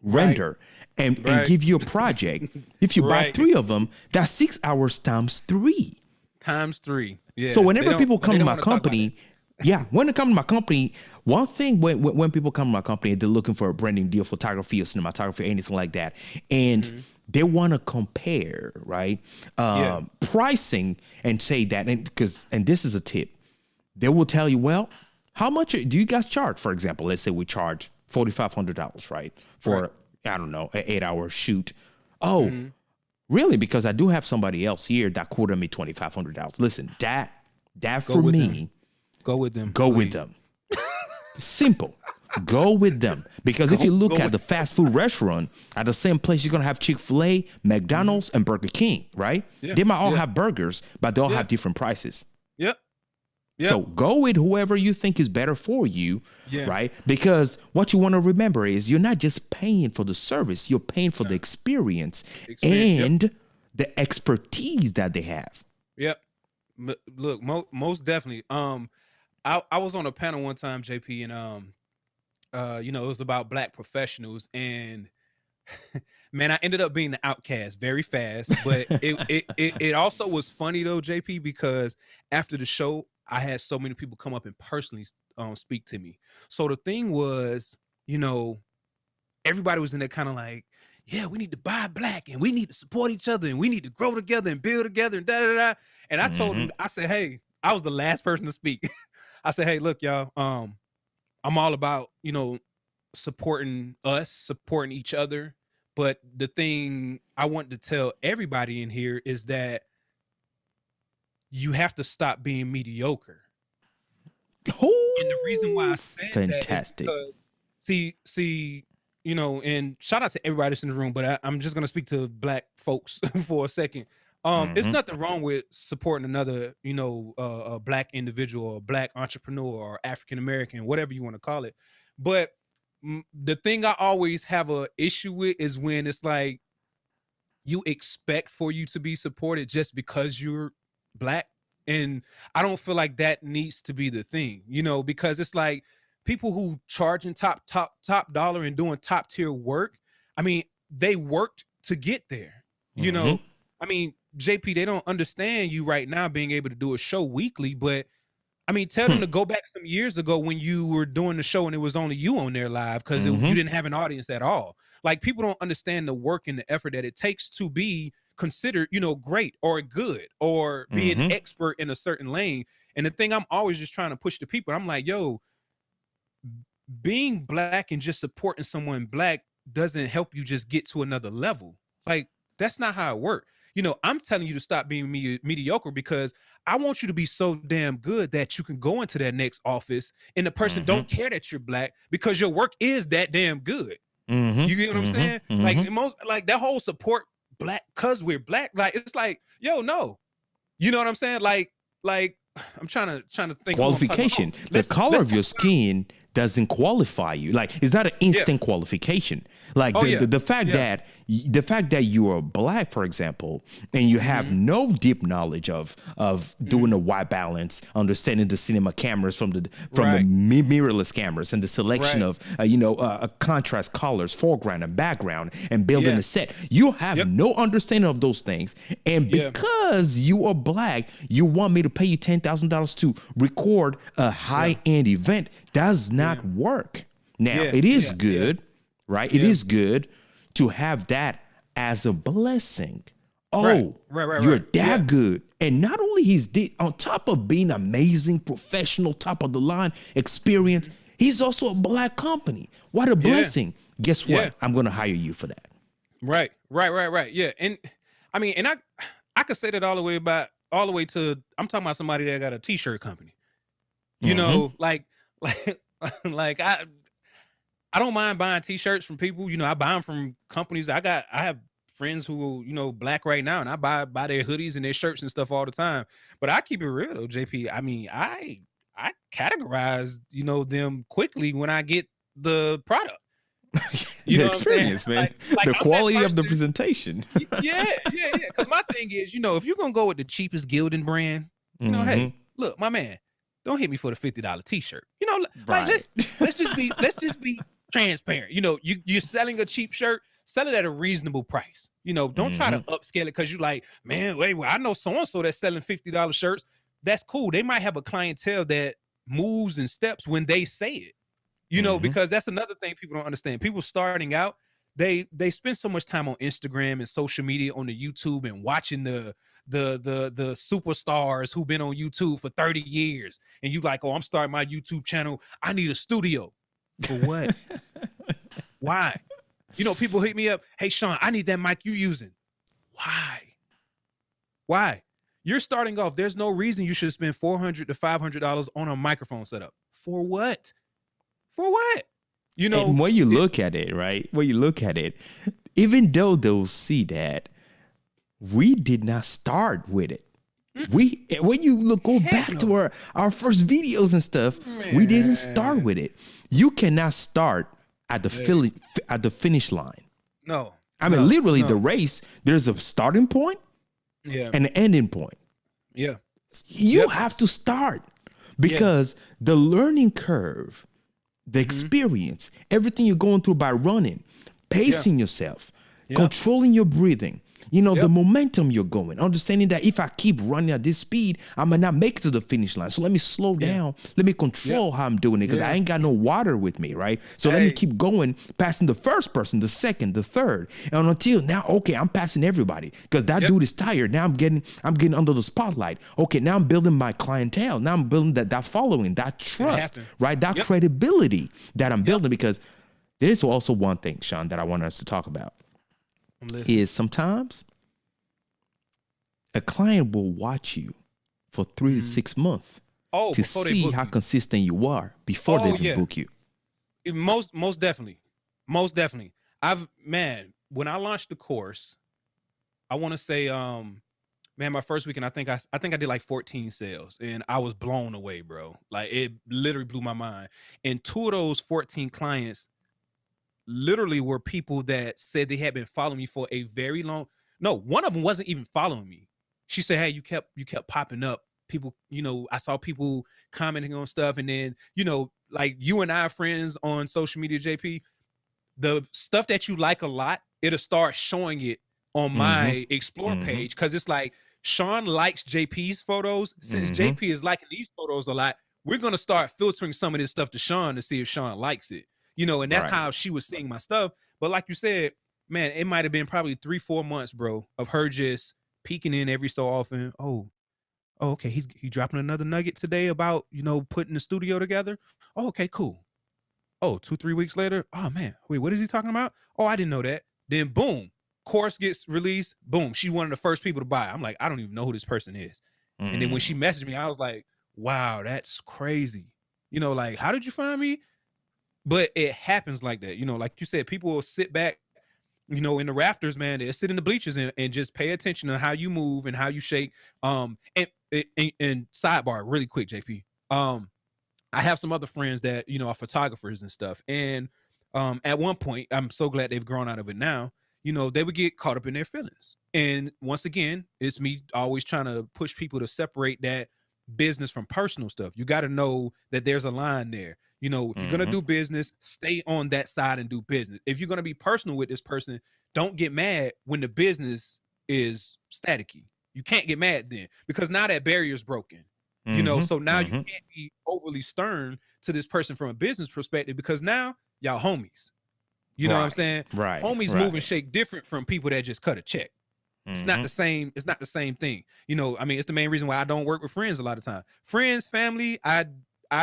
render, and Right. give you a project, if you buy Right. 3 of them, that's 6 hours times 3. Times 3. Yeah. So whenever people but come they to don't my wanna talk about company, yeah, when they come to my company, one thing when people come to my company, they're looking for a branding deal, photography or cinematography or anything like that, and they want to compare, right? Yeah. Pricing and say that, and this is a tip, they will tell you, well, how much do you guys charge? For example, let's say we charge $4,500, right, for Right. I don't know, an 8-hour shoot. Oh, really? Because I do have somebody else here that quoted me $2,500. Listen, that Go for with me. them. Go with them. Go with please. them. Simple. Go with them. Because if you look go at with the fast food restaurant, at the same place, you're going to have Chick-fil-A, McDonald's, and Burger King, right? Yeah. They might all Yeah. have burgers, but they all Yeah. have different prices. Yep. Yep. So go with whoever you think is better for you, Yeah. right? Because what you want to remember is you're not just paying for the service, you're paying for the experience Experience, and the expertise that they have. Yep. Look, most definitely. I was on a panel one time, JP, and it was about Black professionals, and man, I ended up being the outcast very fast. But it also was funny though, JP, because after the show, I had so many people come up and personally speak to me. So the thing was, everybody was in there kind of like, yeah, we need to buy Black and we need to support each other and we need to grow together and build together and da da da. And I told them, I said, hey, I was the last person to speak. I said, hey, look, y'all, I'm all about, supporting us, supporting each other. But the thing I want to tell everybody in here is that you have to stop being mediocre. Oh, And the reason why I said fantastic. that is because see, and shout out to everybody that's in the room, but I'm just gonna speak to Black folks for a second. It's nothing wrong with supporting another, a Black individual or Black entrepreneur or African American, whatever you want to call it. But the thing I always have a issue with is when it's like you expect for you to be supported just because you're Black. And I don't feel like that needs to be the thing, because it's like people who charging top dollar and doing top tier work. I mean, they worked to get there, I mean, JP, they don't understand you right now being able to do a show weekly, but I mean, tell them to go back some years ago when you were doing the show and it was only you on there live because you didn't have an audience at all. Like, people don't understand the work and the effort that it takes to be considered, great or good or be an expert in a certain lane. And the thing I'm always just trying to push to people, I'm like, yo, being Black and just supporting someone Black doesn't help you just get to another level. Like, that's not how it works. I'm telling you to stop being mediocre because I want you to be so damn good that you can go into that next office and the person don't care that you're Black because your work is that damn good. You get what I'm saying? Like that whole support Black cause we're Black. Like, it's like, yo, no. You know what I'm saying? Like I'm trying to think. Qualification. The color of your skin doesn't qualify you. Like, it's not an instant qualification. Like the fact that you are Black, for example, and you have no deep knowledge of doing a white balance, understanding the cinema cameras from the mirrorless cameras and the selection of contrast colors, foreground and background, and building a set. You have no understanding of those things, and because you are Black, you want me to pay you $10,000 to record a high-end event. Does not work. Now, it is good, right? It is good to have that as a blessing. Oh, you're that good. And not only on top of being amazing, professional, top of the line experience, he's also a Black company. What a blessing. Guess what? I'm going to hire you for that. Right. Yeah. And I mean, and I could say that all the way to, I'm talking about somebody that got a t-shirt company. Like I don't mind buying t-shirts from people. I buy them from companies. I have friends who Black right now, and I buy their hoodies and their shirts and stuff all the time. But I keep it real though, JP. I mean, I categorize them quickly when I get the product. The experience, man. Like the quality of the presentation. Yeah. Because my thing is, if you're gonna go with the cheapest Gildan brand, hey, look, my man, don't hit me for the $50 t-shirt. You know, like Right. let's just be transparent. You know, you're selling a cheap shirt, sell it at a reasonable price. You know, don't try to upscale it because you like, man, wait, well, I know so-and-so that's selling $50 shirts. That's cool. They might have a clientele that moves and steps when they say it. You know, because that's another thing people don't understand. People starting out, they spend so much time on Instagram and social media, on the YouTube, and watching the superstars who've been on YouTube for 30 years. And you like, oh, I'm starting my YouTube channel. I need a studio. For what? Why? You know, people hit me up. Hey, Sean, I need that mic you using. Why? You're starting off. There's no reason you should spend $400 to $500 on a microphone setup. For what? For what? You know, and when you look at it, right? When you look at it, even though they'll see that we did not start with it. When you go back to our first videos and stuff, we didn't start with it. You cannot start at the finish line. No. I mean, literally the race, there's a starting point and an ending point. Yeah. You have to start because the learning curve, the experience, everything you're going through by running, pacing yourself, controlling your breathing, you know, the momentum you're going, understanding that if I keep running at this speed, I might not make it to the finish line. So let me slow down. Let me control how I'm doing it because I ain't got no water with me, right? So let me keep going, passing the first person, the second, the third. And until now, okay, I'm passing everybody because that dude is tired. Now I'm getting under the spotlight. Okay, now I'm building my clientele. Now I'm building that following, that trust, right? That credibility that I'm building because there is also one thing, Sean, that I want us to talk about. Is sometimes a client will watch you for 3 to 6 months to see how consistent you are before they even book you. Most definitely. When I launched the course, I want to say, my first weekend, I think I did like 14 sales and I was blown away, bro. Like it literally blew my mind. And 2 of those 14 clients literally were people that said they had been following me for a very long. No, one of them wasn't even following me. She said, hey, you kept popping up. People, you know, I saw people commenting on stuff. And then, you know, like you and I are friends on social media, JP, the stuff that you like a lot, it'll start showing it on my explore page. Cause it's like Sean likes JP's photos. Since JP is liking these photos a lot, we're going to start filtering some of this stuff to Sean to see if Sean likes it. You know, and that's how she was seeing my stuff. But like you said, man, it might have been probably 3-4 months, bro, of her just peeking in every so often. Oh, okay. He dropping another nugget today about, you know, putting the studio together. Oh, okay, cool. Oh, 2-3 weeks later. Oh man, wait, what is he talking about? Oh, I didn't know that. Then boom, course gets released. Boom, she's one of the first people to buy. I'm like, I don't even know who this person is. And then when she messaged me, I was like, wow, that's crazy. You know, like, how did you find me? But it happens like that. You know, like you said, people will sit back, you know, in the rafters, man. They'll sit in the bleachers and just pay attention to how you move and how you shake. And sidebar really quick, JP. I have some other friends that, you know, are photographers and stuff. And at one point, I'm so glad they've grown out of it now, you know, they would get caught up in their feelings. And once again, it's me always trying to push people to separate that business from personal stuff. You got to know that there's a line there. You know, if you're going to do business, stay on that side and do business. If you're going to be personal with this person, don't get mad when the business is staticky. You can't get mad then because now that barrier is broken. You know, so now you can't be overly stern to this person from a business perspective because now y'all homies. You know what I'm saying? Right. Homies move and shake different from people that just cut a check. It's not the same. It's not the same thing. You know, I mean, it's the main reason why I don't work with friends a lot of time. Friends, family, I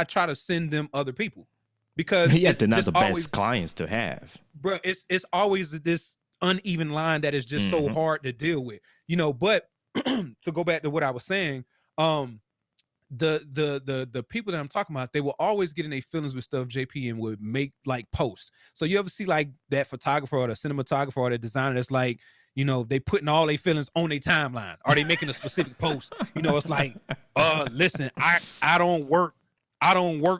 try to send them other people because they're not the best clients to have. Bro, it's always this uneven line that is just so hard to deal with. You know, but to go back to what I was saying, the people that I'm talking about, they will always get in their feelings with stuff, JP, and would make like posts. So you ever see like that photographer or the cinematographer or the designer that's like, you know, they putting all their feelings on their timeline. Are they making a specific post? You know, it's like, listen, I don't work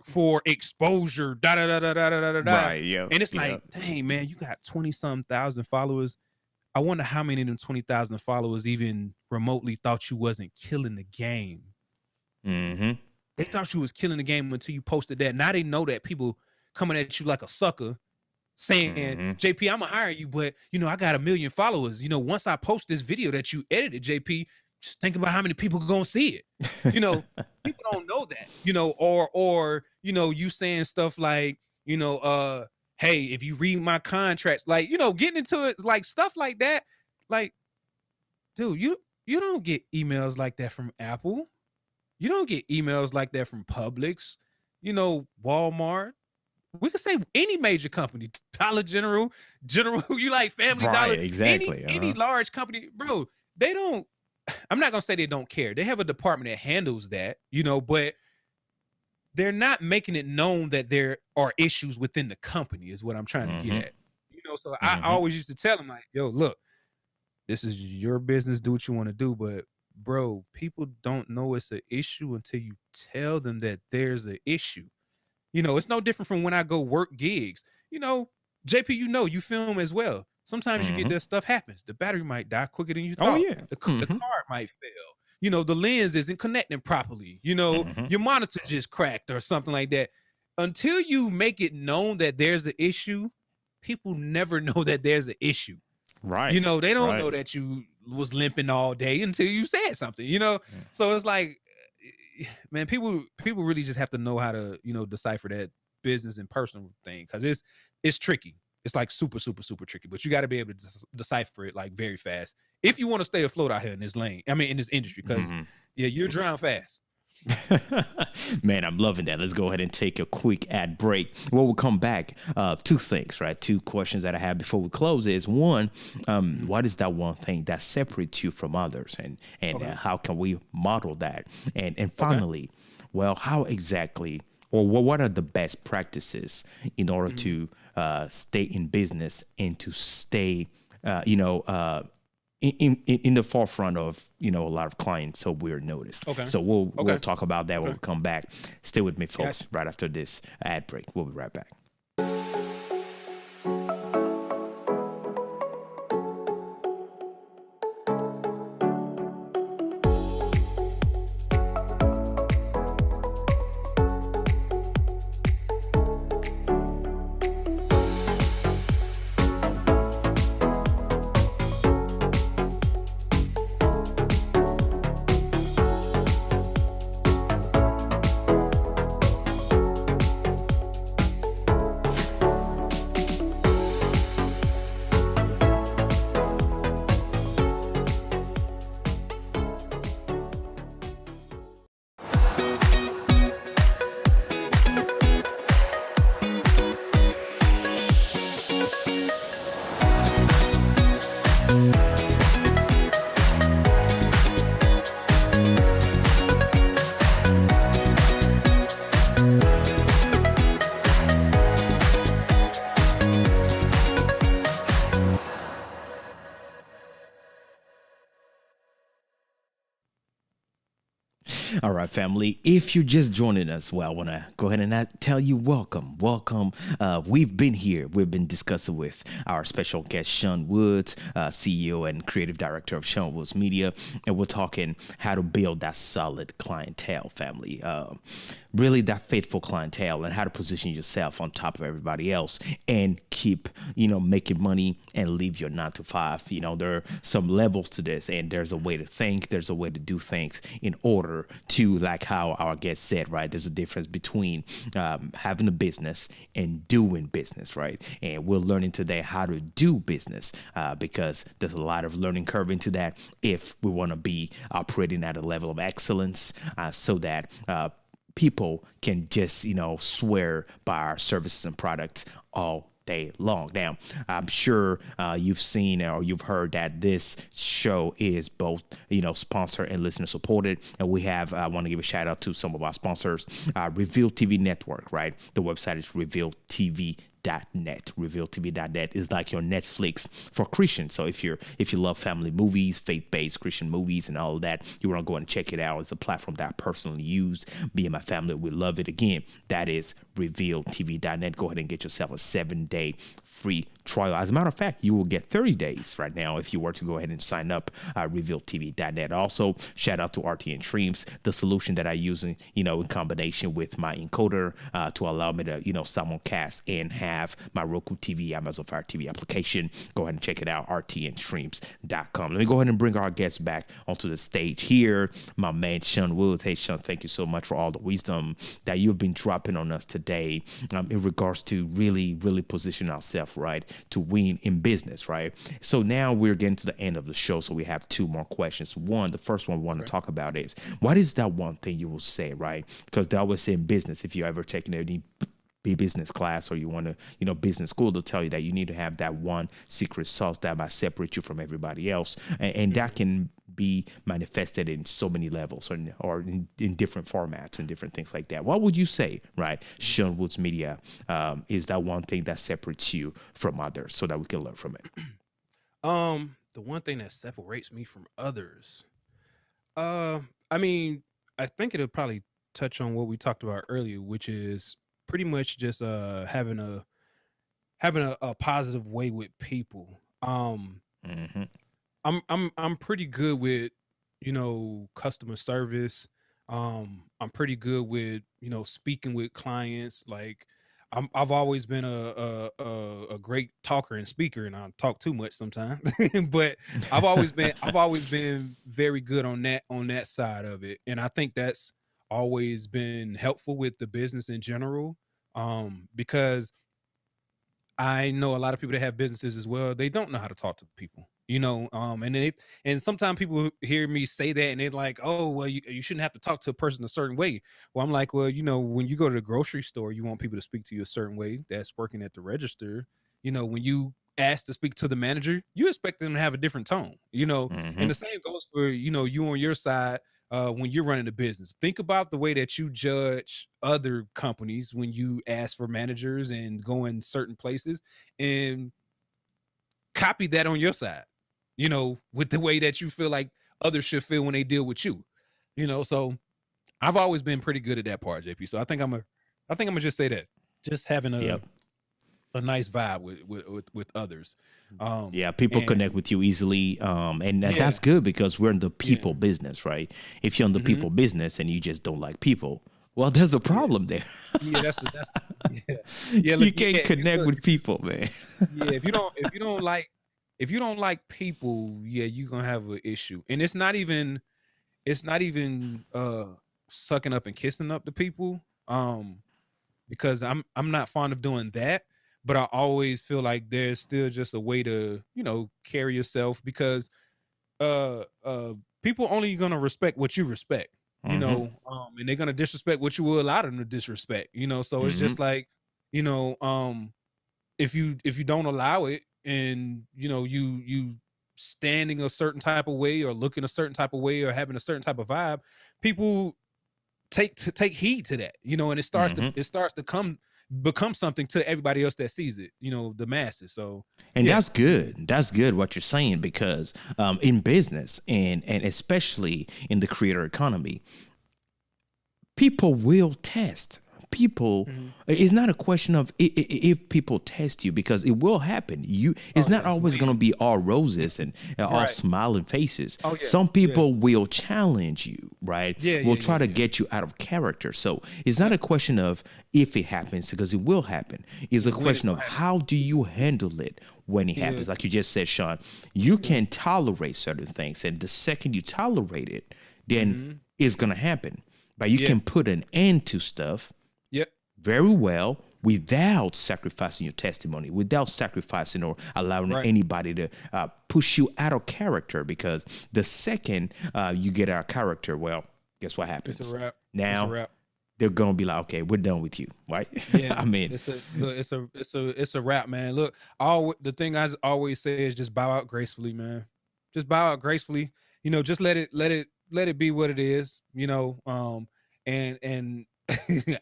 for exposure. Da da da da da da da da. Right. Yeah. And it's like, dang, man, you got 20-some thousand followers. I wonder how many of them 20,000 followers even remotely thought you wasn't killing the game. Mm-hmm. They thought you was killing the game until you posted that. Now they know that people coming at you like a sucker saying, Mm-hmm. JP, I'm gonna hire you, but I got 1 million followers. Once I post this video that you edited, JP, just think about how many people are gonna see it. People don't know that, or you saying stuff like, hey, if you read my contracts, like, getting into it, like stuff like that. Like, dude, you don't get emails like that from Apple. You don't get emails like that from Publix, Walmart. We could say any major company, Dollar General, you like Family Dollar, Right, exactly. any large company, bro. They don't. I'm not gonna say they don't care. They have a department that handles that, but they're not making it known that there are issues within the company. Is what I'm trying to get at. So I Mm-hmm. always used to tell them like, yo, look, this is your business. Do what you want to do, but bro, people don't know it's an issue until you tell them that there's an issue. It's no different from when I go work gigs. JP, you film as well. Sometimes you get Mm-hmm. that stuff happens. The battery might die quicker than you Oh thought. yeah. The Mm-hmm. card might fail. The lens isn't connecting properly. Mm-hmm. Your monitor just cracked or something like that. Until you make it known that there's an issue, people never know that there's an issue. Right. They don't Right. know that you was limping all day until you said something, So it's like, man, people really just have to know how to, decipher that business and personal thing, because it's tricky. It's like super, super, super tricky, but you got to be able to decipher it like very fast if you want to stay afloat out here in this lane. I mean, in this industry, because Mm-hmm. you're drown fast. Man, I'm loving that. Let's go ahead and take a quick ad break. When we come back, two things, right? Two questions that I have before we close is one, what is that one thing that separates you from others, and Okay. how can we model that? And finally, well, how exactly, or what are the best practices in order to stay in business and to stay, in the forefront of a lot of clients, so we're noticed. Okay. So we'll Okay. talk about that when we come back. Stay with me, folks. Gotcha. Right after this ad break, we'll be right back. All right, family. If you're just joining us, well, I want to go ahead and tell you welcome. We've been here. We've been discussing with our special guest, Sean Woods, CEO and creative director of Sean Woods Media. And we're talking how to build that solid clientele, family. Really that faithful clientele, and how to position yourself on top of everybody else and keep, making money and leave your 9 to 5. There are some levels to this, and there's a way to think, there's a way to do things in order to, like how our guest said, right? There's a difference between having a business and doing business, right? And we're learning today how to do business because there's a lot of learning curve into that if we want to be operating at a level of excellence so that people can just, swear by our services and products all day long. Now, I'm sure you've seen or you've heard that this show is both, sponsor and listener supported. And we have, I want to give a shout out to some of our sponsors, Reveal TV Network, right? The website is revealtv.net. RevealTV.net is like your Netflix for Christians. So if you love family movies, faith-based Christian movies, and all of that, you want to go and check it out. It's a platform that I personally use. Me and my family, we love it. Again, that is RevealTV.net. Go ahead and get yourself a 7-day free trial. As a matter of fact, you will get 30 days right now if you were to go ahead and sign up revealtv.net. Also, shout out to RTN Streams, the solution that I use in combination with my encoder to allow me to simulcast and have my Roku TV, Amazon Fire TV application. Go ahead and check it out, rtnstreams.com. Let me go ahead and bring our guests back onto the stage here. My man Sean Woods. Hey Sean, thank you so much for all the wisdom that you've been dropping on us today in regards to really position ourselves right to win in business, right? So now we're getting to the end of the show, so we have two more questions. The first one we want to talk about is, what is that one thing you will say, right? Because they always say in business, if you ever taken any business class or you want to business school, they'll tell you that you need to have that one secret sauce that might separate you from everybody else, and that can be manifested in so many levels or in different formats and different things like that. What would you say, right, Sean Woods Media, is that one thing that separates you from others so that we can learn from it? The one thing that separates me from others, I mean, I think it'll probably touch on what we talked about earlier, which is pretty much just having a positive way with people. Mm-hmm. I'm pretty good with customer service. I'm pretty good with speaking with clients. Like I've always been a great talker and speaker, and I talk too much sometimes. But I've always been very good on that side of it, and I think that's always been helpful with the business in general. Because I know a lot of people that have businesses as well. They don't know how to talk to people, and sometimes people hear me say that and they're like, "Oh, well, you shouldn't have to talk to a person a certain way." Well, I'm like, well, when you go to the grocery store, you want people to speak to you a certain way. That's working at the register. When you ask to speak to the manager, you expect them to have a different tone. Mm-hmm. And the same goes for you on your side. When you're running a business, think about the way that you judge other companies when you ask for managers and go in certain places, and copy that on your side, with the way that you feel like others should feel when they deal with you. So I've always been pretty good at that part, JP. So I think I'm gonna just say that. Just having Yep. a nice vibe with others. Yeah, people And connect with you easily, and yeah, that's good because we're in the yeah, people business, right? If you're in the hmm people business and you just don't like people, well, there's a yeah, problem there. yeah. That's yeah, yeah. You Look, can't yeah. connect Look, with people, man. yeah. If you don't like people, yeah, you're gonna have an issue. And it's not even sucking up and kissing up to people. Because I'm not fond of doing that, but I always feel like there's still just a way to, carry yourself, because people only gonna respect what you respect, Mm-hmm. and they're gonna disrespect what you will allow them to disrespect, so it's Mm-hmm. just like, you know, if you don't allow it, and you standing a certain type of way, or looking a certain type of way, or having a certain type of vibe, people take heed to that, and it starts to Mm-hmm. become something to everybody else that sees it, the masses. So And yeah. that's good. That's good what you're saying because in business and especially in the creator economy, people will test. People, Mhm. it's not a question of if people test you because it will happen. Oh It's not yeah, it's always going to way be all roses and all right. smiling faces. Oh yeah, Some yeah, people will challenge you, right? yeah, Will yeah, yeah, try to yeah. get you out of character. So it's not Yep. a question of if it happens because it will happen. It's a When it's question of gonna happen. how do you handle it when it Yeah, happens. Like you just said, Sean, you yeah. can tolerate certain things, and the second you tolerate it, then Hmm. it's gonna happen. But you Yeah. can put an end to stuff Yep. very well without sacrificing your testimony, without sacrificing or allowing Right. anybody to push you out of character. Because the second you get out of character, well, guess what It's a happens? wrap. It's a Now wrap. they're gonna be like, okay, we're done with you, right? Yeah. I mean, It's a look. It's a wrap, man. Look, all the thing I always say is just bow out gracefully, man. Just bow out gracefully. Just let it be what it is. And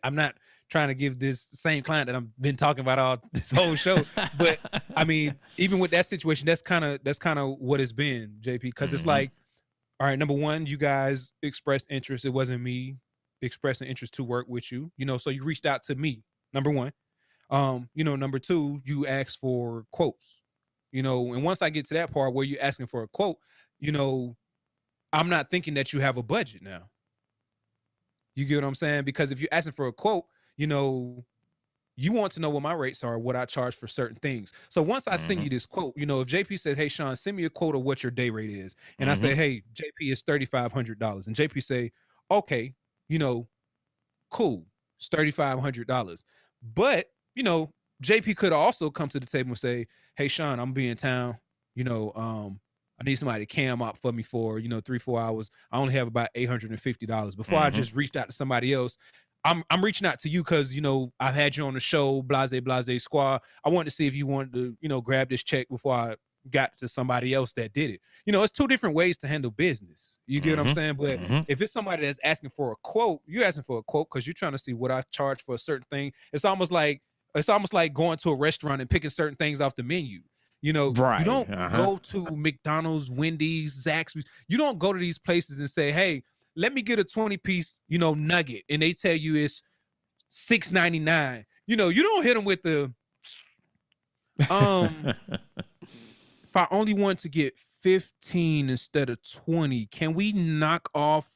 I'm not trying to give this same client that I've been talking about all this whole show, but I mean, even with that situation, that's kind of what it's been, JP. Because it's hmm like, all right, number one, you guys expressed interest. It wasn't me expressing interest to work with you, so you reached out to me. Number one. Number two, you ask for quotes. And once I get to that part where you're asking for a quote, I'm not thinking that you have a budget now. You get what I'm saying? Because if you're asking for a quote, you want to know what my rates are, what I charge for certain things. So once I send you this quote, if JP says, "Hey Sean, send me a quote of what your day rate is," and I say, "Hey, JP is $3,500," and JP say, "Okay, cool, it's $3,500," but JP could also come to the table and say, "Hey Sean, I'm be in town, I need somebody to cam up for me for 3-4 hours. I only have about $850." Before I just reached out to somebody else, I'm reaching out to you because I've had you on the show, blase squad. I wanted to see if you wanted to grab this check before I got to somebody else that did it. It's two different ways to handle business. You get what I'm saying? But if it's somebody that's asking for a quote, you're asking for a quote because you're trying to see what I charge for a certain thing. It's almost like going to a restaurant and picking certain things off the menu. Right. You don't go to McDonald's, Wendy's, Zaxby's. You don't go to these places and say, "Hey, let me get a 20-piece, nugget," and they tell you it's $6.99. You don't hit them with the if I only want to get 15 instead of 20, can we knock off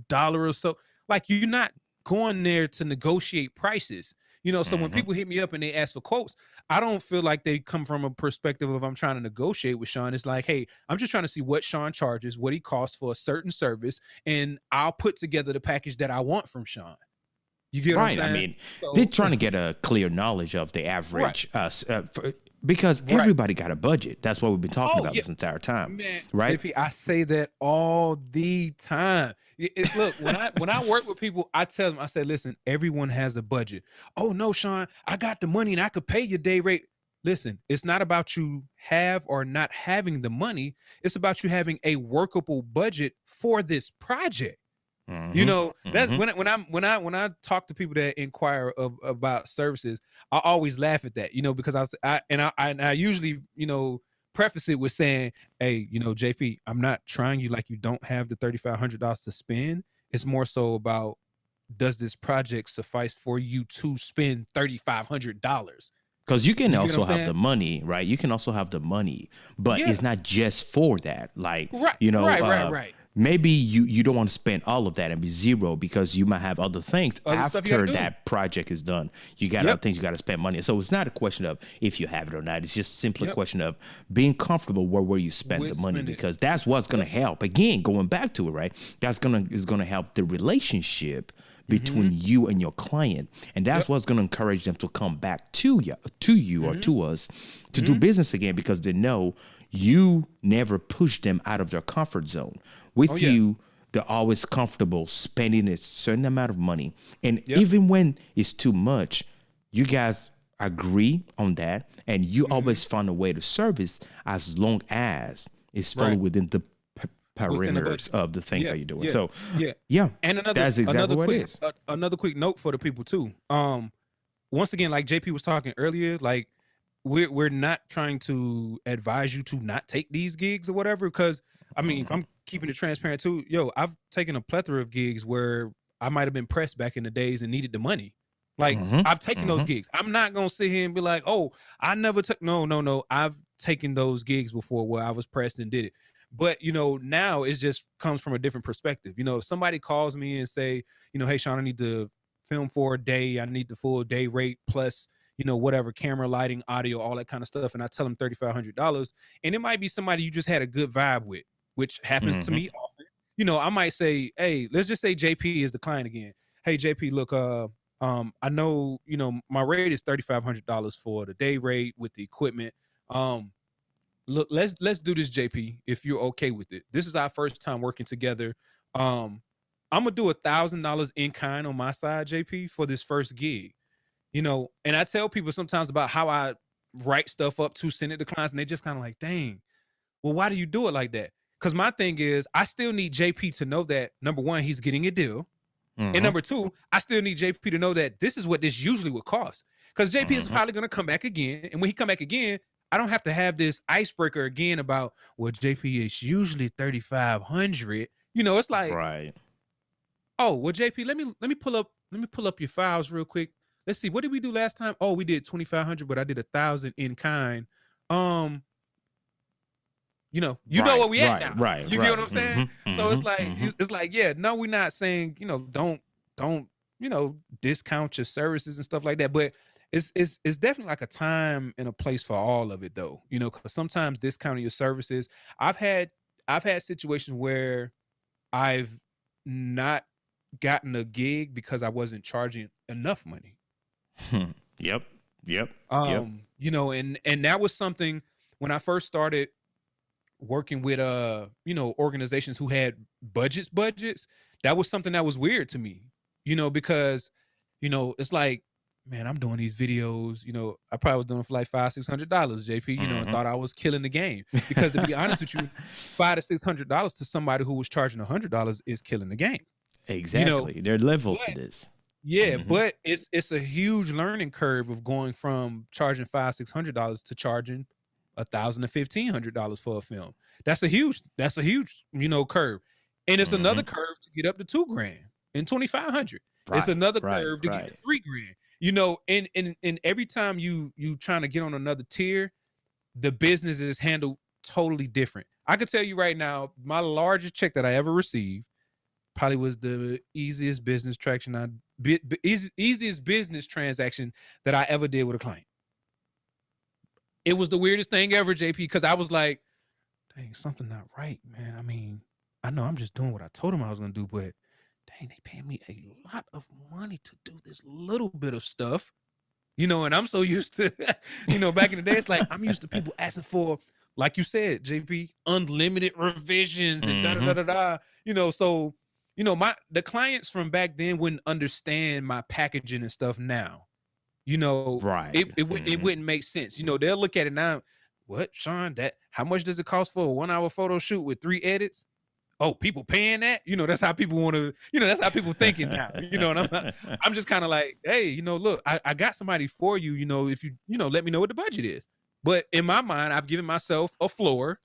$1 or so? Like, you're not going there to negotiate prices. So when people hit me up and they ask for quotes, I don't feel like they come from a perspective of I'm trying to negotiate with Sean. It's like, hey, I'm just trying to see what Sean charges, what he costs for a certain service, and I'll put together the package that I want from Sean. You get what I'm saying? I mean, they're trying to get a clear knowledge of the average, because everybody got a budget. That's what we've been talking about this entire time, man, right? JP, I say that all the time. Look, when I work with people, I tell them, I say, listen, everyone has a budget. "Oh no, Sean, I got the money and I could pay your day rate." Listen, it's not about you have or not having the money. It's about you having a workable budget for this project. That's when I talk to people that inquire about services, I always laugh at that, because I usually, preface it with saying, "Hey, JP, I'm not trying you like you don't have the $3,500 to spend. It's more so about, does this project suffice for you to spend $3,500?" Because you can also have the money, right? You can also have the money, but it's not just for that. Like, right. Maybe you don't want to spend all of that and be zero because you might have other things after that project is done. You got other things you got to spend money. So it's not a question of if you have it or not. It's just simply a question of being comfortable where you spend the money, because that's what's going to help. Again, going back to it, right? That's is going to help the relationship between you and your client, and that's what's going to encourage them to come back to you or to us to do business again, because they know you never push them out of their comfort zone. With you, they're always comfortable spending a certain amount of money. And even when it's too much, you guys agree on that. And you always find a way to service as long as it's still within the perimeters of the things that you're doing. So, and that's exactly what it is. Another quick note for the people too. Once again, like JP was talking earlier, like, we're not trying to advise you to not take these gigs or whatever, because I mean, if I'm keeping it transparent too, I've taken a plethora of gigs where I might have been pressed back in the days and needed the money. Like, I've taken those gigs. I'm not gonna sit here and be like, "Oh, I never took." No. I've taken those gigs before where I was pressed and did it. But now it just comes from a different perspective. If somebody calls me and say, "Hey Sean, I need to film for a day. I need the full day rate plus whatever, camera, lighting, audio, all that kind of stuff," and I tell them $3,500, and it might be somebody you just had a good vibe with, which happens to me often. I might say, "Hey, let's just say JP is the client again. Hey JP, look, I know my rate is $3,500 for the day rate with the equipment. Look, let's do this, JP, if you're okay with it. This is our first time working together. I'm gonna do $1,000 in kind on my side, JP, for this first gig." And I tell people sometimes about how I write stuff up to send it to clients, and they just kind of like, "Dang, well, why do you do it like that?" Because my thing is, I still need JP to know that, number one, he's getting a deal. And number two, I still need JP to know that this is what this usually would cost. Because JP is probably going to come back again. And when he come back again, I don't have to have this icebreaker again about, "Well, JP, is usually 3,500. It's like, right. "Oh, well, JP, let me pull up your files real quick. let's see, what did we do last time? Oh, we did 2,500, but I did 1,000 in kind. You know Right, where we at right, now. right, You get what right. I'm saying? So it's like, Mhm. it's like, yeah, no, we're not saying, don't, discount your services and stuff like that. But it's definitely like a time and a place for all of it though. Because sometimes discounting your services, I've had I've had situations where I've not gotten a gig because I wasn't charging enough money. Yep, yep, yep. And that was something when I first started working with organizations who had budgets. That was something that was weird to me, because it's like, man, I'm doing these videos, I probably was doing for like $500-$600, JP, and Mhm. thought I was killing the game, because to be honest with you, $500-$600 to somebody who was charging $100 is killing the game, you know Exactly. There are levels but to this. yeah, Mhm. but it's a huge learning curve of going from charging $500-$600 to charging $1,000 to $1,500 for a film. That's a huge curve, and it's another Mhm. curve to get up to $2,000 and 2,500. It's Right, another right, curve to get to right. $3,000. And every time you trying to get on another tier, the business is handled totally different. I could tell you right now, my largest check that I ever received probably was the easiest business traction easiest business transaction that I ever did with a client. It was the weirdest thing ever, JP, because I was like, dang, something not right, man. I mean, I know I'm just doing what I told him I was gonna do, but dang, they paying me a lot of money to do this little bit of stuff. And I'm so used to, back in the day, it's like I'm used to people asking for, like you said, JP, unlimited revisions and da da da Mhm. da da. So the clients from back then wouldn't understand my packaging and stuff now. Right. It Mhm. wouldn't make sense. They'll look at it now. What, Sean? That how much does it cost for a 1 hour photo shoot with 3 edits? Oh, people paying that? That's how people want to, that's how people thinking now. And I'm just kind of like, hey, look, I got somebody for you, if you, let me know what the budget is. But in my mind, I've given myself a floor,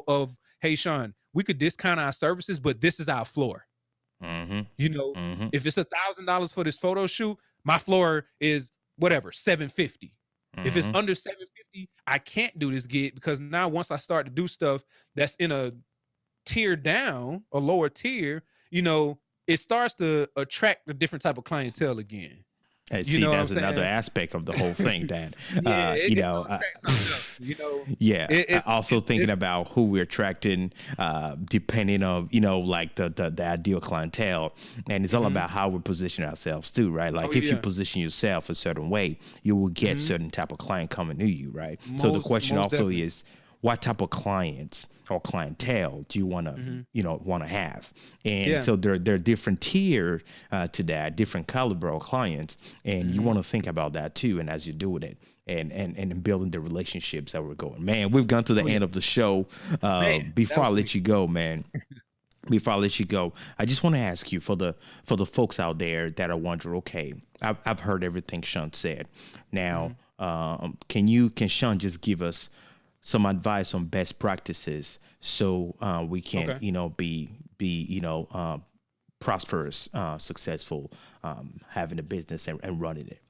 of, hey, Sean, we could discount our services, but this is our floor. Mhm. You know, Mhm. if it's $1,000 for this photo shoot, my floor is whatever, 750. If it's Mhm. under 750, I can't do this gig, because now once I start to do stuff that's in a tier down, a lower tier, it starts to attract a different type of clientele again. And You see, know what I'm that's another saying? aspect of the whole thing that, Yeah, you it's know, gonna attract something else. yeah. Also thinking It's about who we're attracting, depending on, like the ideal clientele. And it's all Mhm. about how we position ourselves too, right? Oh Like if you yeah. position yourself a certain way, you will get Mhm. certain type of client coming to you, right? So the Most question most also definitely. is, what type of clients or clientele do you want to Mhm. want to have? And Yeah. so there are different tier to that, different caliber of clients, and you Mhm. want to think about that too. And as you're doing it, and building the relationships that we're going, man, we've gone to the Oh yeah. end of the show. Man, that Before I was let quick. you go, man, before I let you go, I just want to ask you, for the folks out there that are wondering, okay, I've heard everything Sean said. Now, Mhm. can Sean just give us some advice on best practices so we can, Okay. be prosperous, successful, having a business and running it.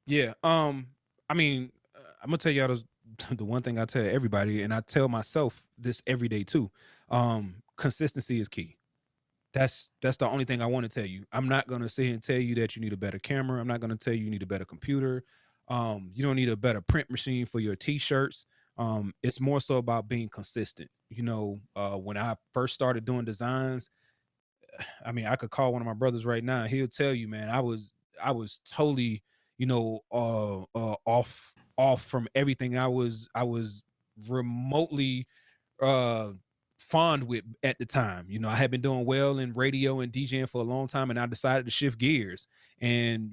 Yeah. I mean, I'm gonna tell y'all this, the one thing I tell everybody, and I tell myself this every day too. Consistency is key. That's the only thing I want to tell you. I'm not gonna sit here and tell you that you need a better camera. I'm not gonna tell you need a better computer. You don't need a better print machine for your t-shirts. It's more so about being consistent. When I first started doing designs, I mean, I could call one of my brothers right now. He'll tell you, man, I was totally, off from everything I was remotely uh fond with at the time. I had been doing well in radio and DJing for a long time, and I decided to shift gears and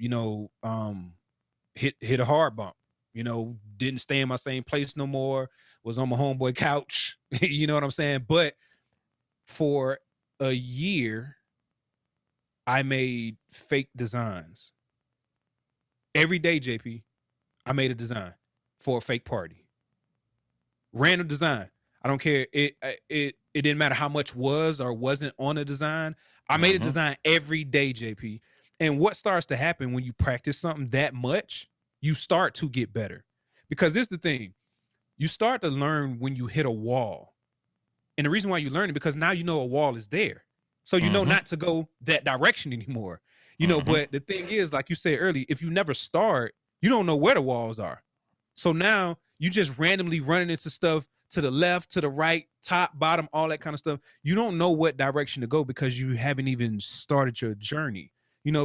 hit a hard bump. Didn't stay in my same place no more. Was on my homeboy couch. You know what I'm saying? But for a year, I made fake designs every day. JP, I made a design for a fake party. Random design. I don't care. It didn't matter how much was or wasn't on the design. I made a Mm-hmm. design every day, JP. And what starts to happen when you practice something that much, you start to get better. Because this is the thing, you start to learn when you hit a wall. And the reason why you learn it, because now you know a wall is there. So you know not to go that direction anymore. But the thing is, like you said earlier, if you never start, you don't know where the walls are. So now you just randomly running into stuff to the left, to the right, top, bottom, all that kind of stuff. You don't know what direction to go because you haven't even started your journey.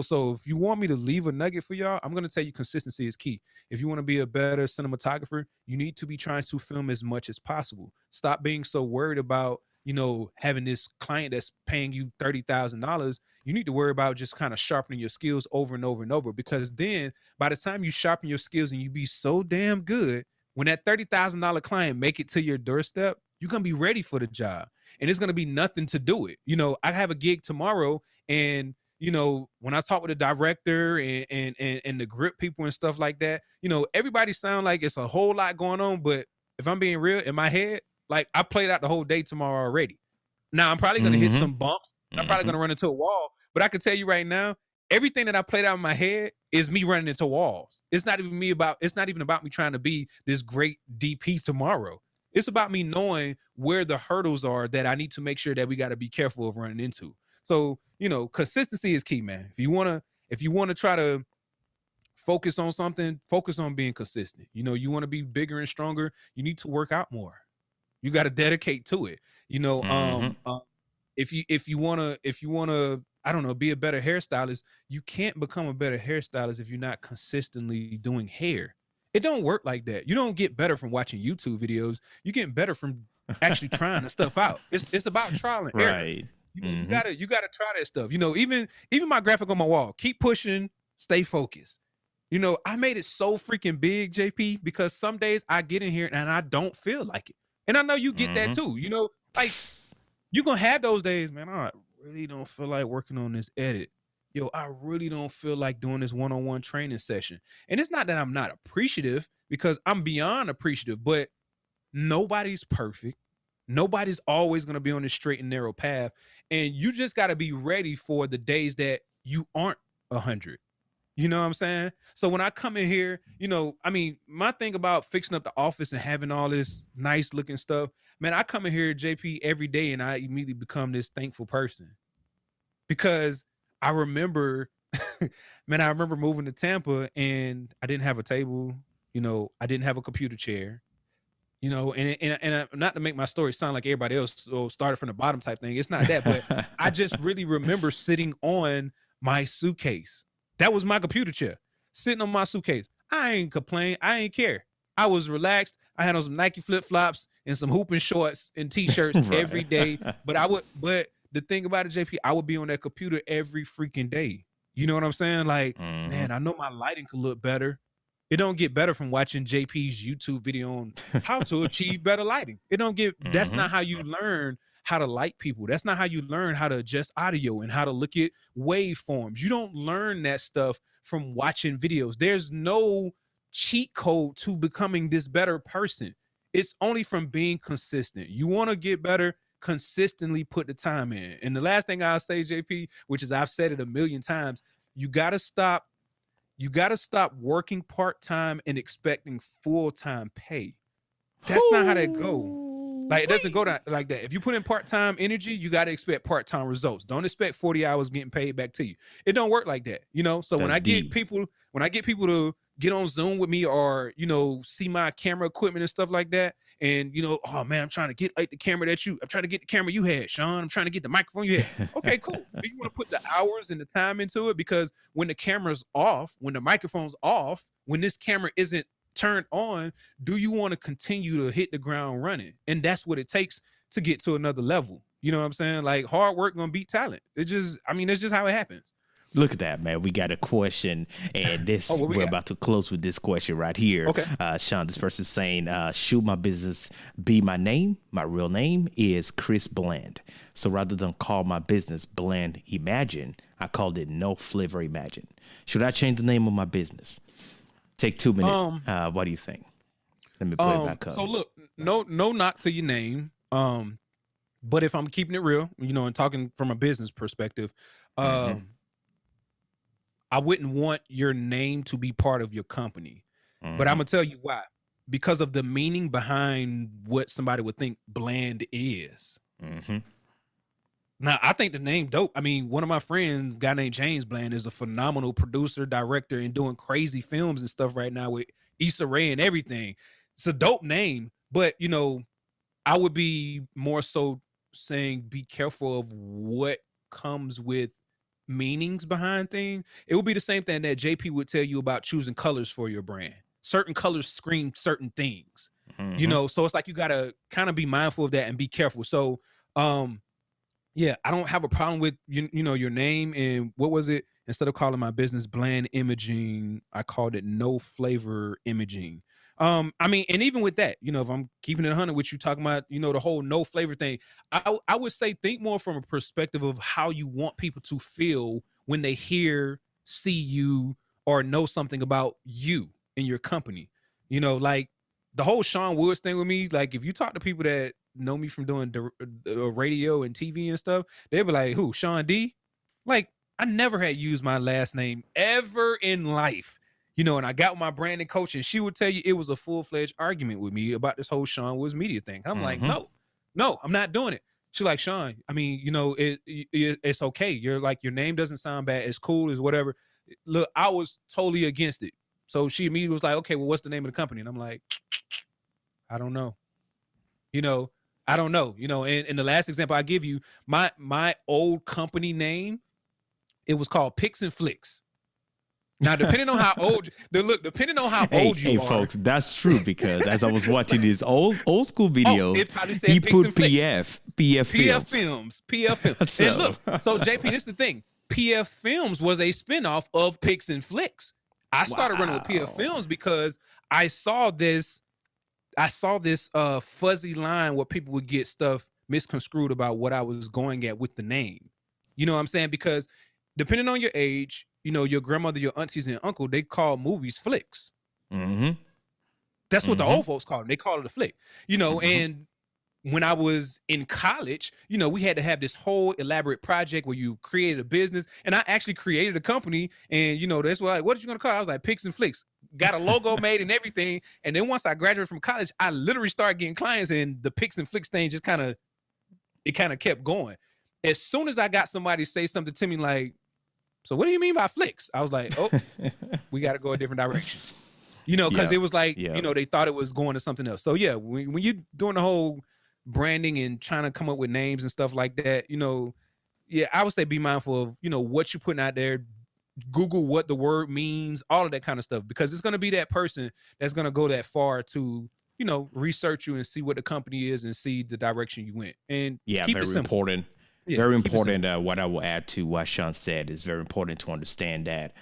So if you want me to leave a nugget for y'all, I'm going to tell you consistency is key. If you want to be a better cinematographer, you need to be trying to film as much as possible. Stop being so worried about, having this client that's paying you $30,000. You need to worry about just kind of sharpening your skills over and over and over, because then by the time you sharpen your skills and you be so damn good, when that $30,000 client make it to your doorstep, you're going to be ready for the job, and it's going to be nothing to do it. I have a gig tomorrow, and when I talk with the director and the grip people and stuff like that, everybody sound like it's a whole lot going on. But if I'm being real, in my head, like, I played out the whole day tomorrow already. Now I'm probably going to hit some bumps. I'm probably going to run into a wall, but I can tell you right now, everything that I played out in my head is me running into walls. It's not even about me trying to be this great DP tomorrow. It's about me knowing where the hurdles are that I need to make sure that we got to be careful of running into. So, consistency is key, man. If you want to try to focus on something, focus on being consistent. You want to be bigger and stronger, you need to work out more. You got to dedicate to it. If you want to, I don't know, be a better hairstylist, you can't become a better hairstylist if you're not consistently doing hair. It don't work like that. You don't get better from watching YouTube videos. You get better from actually trying the stuff out. It's about trial and error. Right. You gotta try that stuff. Even my graphic on my wall, keep pushing, stay focused. I made it so freaking big, JP, because some days I get in here and I don't feel like it. And I know you get that too. Like, you're gonna have those days, man. I really don't feel like working on this edit. I really don't feel like doing this one-on-one training session. And it's not that I'm not appreciative, because I'm beyond appreciative, but nobody's perfect. Nobody's always going to be on this straight and narrow path. And you just got to be ready for the days that you aren't 100. You know what I'm saying? So when I come in here, my thing about fixing up the office and having all this nice looking stuff, man, I come in here, JP, every day, and I immediately become this thankful person. Because I remember, I remember moving to Tampa and I didn't have a table, I didn't have a computer chair. And not to make my story sound like everybody else started from the bottom type thing. It's not that, but I just really remember sitting on my suitcase. That was my computer chair, sitting on my suitcase. I ain't complain. I ain't care. I was relaxed. I had on some Nike flip-flops and some hooping shorts and t-shirts Right. every day. But the thing about it, JP, I would be on that computer every freaking day. You know what I'm saying? Like, man, I know my lighting could look better. It don't get better from watching JP's YouTube video on how to achieve better lighting. It don't get, that's not how you learn how to light people. That's not how you learn how to adjust audio and how to look at waveforms. You don't learn that stuff from watching videos. There's no cheat code to becoming this better person. It's only from being consistent. You want to get better, consistently put the time in. And the last thing I'll say, JP, which is I've said it a million times, you got to stop working part-time and expecting full-time pay. That's not how that go. Like, it doesn't go like that. If you put in part-time energy, you got to expect part-time results. Don't expect 40 hours getting paid back to you. It don't work like that. So when I get people to get on Zoom with me or, see my camera equipment and stuff like that, and, oh man, I'm trying to get like the camera I'm trying to get the camera you had, Sean. I'm trying to get the microphone you had. Okay, cool. Do you want to put the hours and the time into it? Because when the camera's off, when the microphone's off, when this camera isn't turned on, do you want to continue to hit the ground running? And that's what it takes to get to another level. You know what I'm saying? Like, hard work gonna beat talent. It's just how it happens. Look at that, man. We got a question, and this we're about to close with this question right here. Okay. Sean, this person's saying, should my business be my name? My real name is Chris Bland. So rather than call my business Bland Imagine, I called it No Flavor Imagine. Should I change the name of my business? Take 2 minutes. What do you think? Let me play it back up. So look, no knock to your name. But if I'm keeping it real, and talking from a business perspective, I wouldn't want your name to be part of your company. But I'm Mm-hmm. gonna tell you why. Because of the meaning behind what somebody would think bland is. Mm-hmm. Now, I think the name dope. I mean, one of my friends, a guy named James Bland, is a phenomenal producer, director, and doing crazy films and stuff right now with Issa Rae and everything. It's a dope name, but you know, I would be more so saying be careful of what comes with meanings behind things. It would be the same thing that JP would tell you about choosing colors for your brand. Certain colors scream certain things, you Mm-hmm. know. So it's like you gotta kind of be mindful of that and be careful. So, yeah, I don't have a problem with you know your name and what was it? Instead of calling my business Bland Imaging, I called it No Flavor Imaging. I mean, and even with that, you know, if I'm keeping it 100 with you, talking about you know the whole no flavor thing, I would say think more from a perspective of how you want people to feel when they hear, see you, or know something about you and your company. You know, like the whole Sean Woods thing with me. Like if you talk to people that know me from doing radio and TV and stuff, they'd be like, "Who? Sean D?" Like I never had used my last name ever in life, you know. And I got with my branding coach, and she would tell you it was a full-fledged argument with me about this whole Sean Woods media thing. I'm like, Mm-hmm. no, I'm not doing it. She's like, Sean, I mean, you know, it's okay. You're like, your name doesn't sound bad. It's cool, it's whatever. Look, I was totally against it. So she immediately was like, okay, well, what's the name of the company? And I'm like, I don't know. You know, I don't know. You know, and the last example I give you, my old company name, it was called Picks and Flicks. Now, depending on how old depending on how Hey, old you hey, are, folks, that's true because as I was watching these old school oh, videos, it probably said he Picks and put Flicks. PF PF films. Films, PF Films. And So, look, so JP, this is the thing. PF Films was a spinoff of Picks and Flicks. I started running with PF wow. Films because I saw this fuzzy line where people would get stuff misconstrued about what I was going at with the name. You know what I'm saying? Because depending on your age, you know, your grandmother, your aunties, and uncle, they call movies flicks. Mm-hmm. That's what the Mm-hmm. old folks call them. They call it a flick. You know, Mm-hmm. and when I was in college, you know, we had to have this whole elaborate project where you created a business, and I actually created a company. And you know, that's why, what are you gonna call it? I was like, Picks and Flicks. Got a logo made and everything. And then once I graduated from college, I literally started getting clients, and the Picks and Flicks thing just kind of kept going. As soon as I got somebody say something to me like, "So what do you mean by flicks?" I was like, "Oh, we got to go a different direction." You know, because Yeah. it was like, Yeah. you know, they thought it was going to something else. So yeah, when you're doing the whole branding and trying to come up with names and stuff like that, you know, yeah, I would say be mindful of, you know, what you're putting out there. Google what the word means, all of that kind of stuff, because it's going to be that person that's going to go that far to, you know, research you and see what the company is and see the direction you went, and Yeah, keep it very simple. important. Yeah, Very keep it simple. important. What I will add to what Sean said is very important to understand that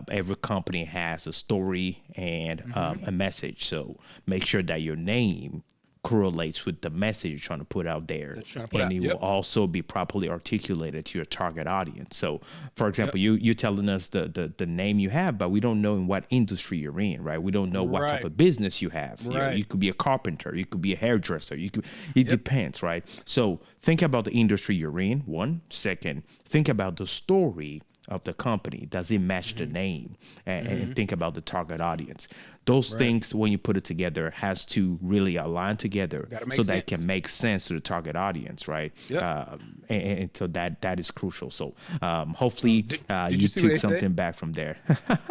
every company has a story and a message. So make sure that your name correlates with the message you're trying to put out there, That's trying to put and out. it will Yep. also be properly articulated to your target audience. So, for example, Yep. you're telling us the name you have, but we don't know in what industry you're in, right? We don't know what type Right. of business you have. Right. You could be a carpenter, you could be a hairdresser, you could. It Yep. depends, right? So think about the industry you're in. One second, think about the story of the company. Does it match the name? And think about the target audience. Those Right. things, when you put it together, has to really align together Gotta make so that it sense. can make sense to the target audience, right? Yep. And so that is crucial. So hopefully Did you you see what took they something said? back from there.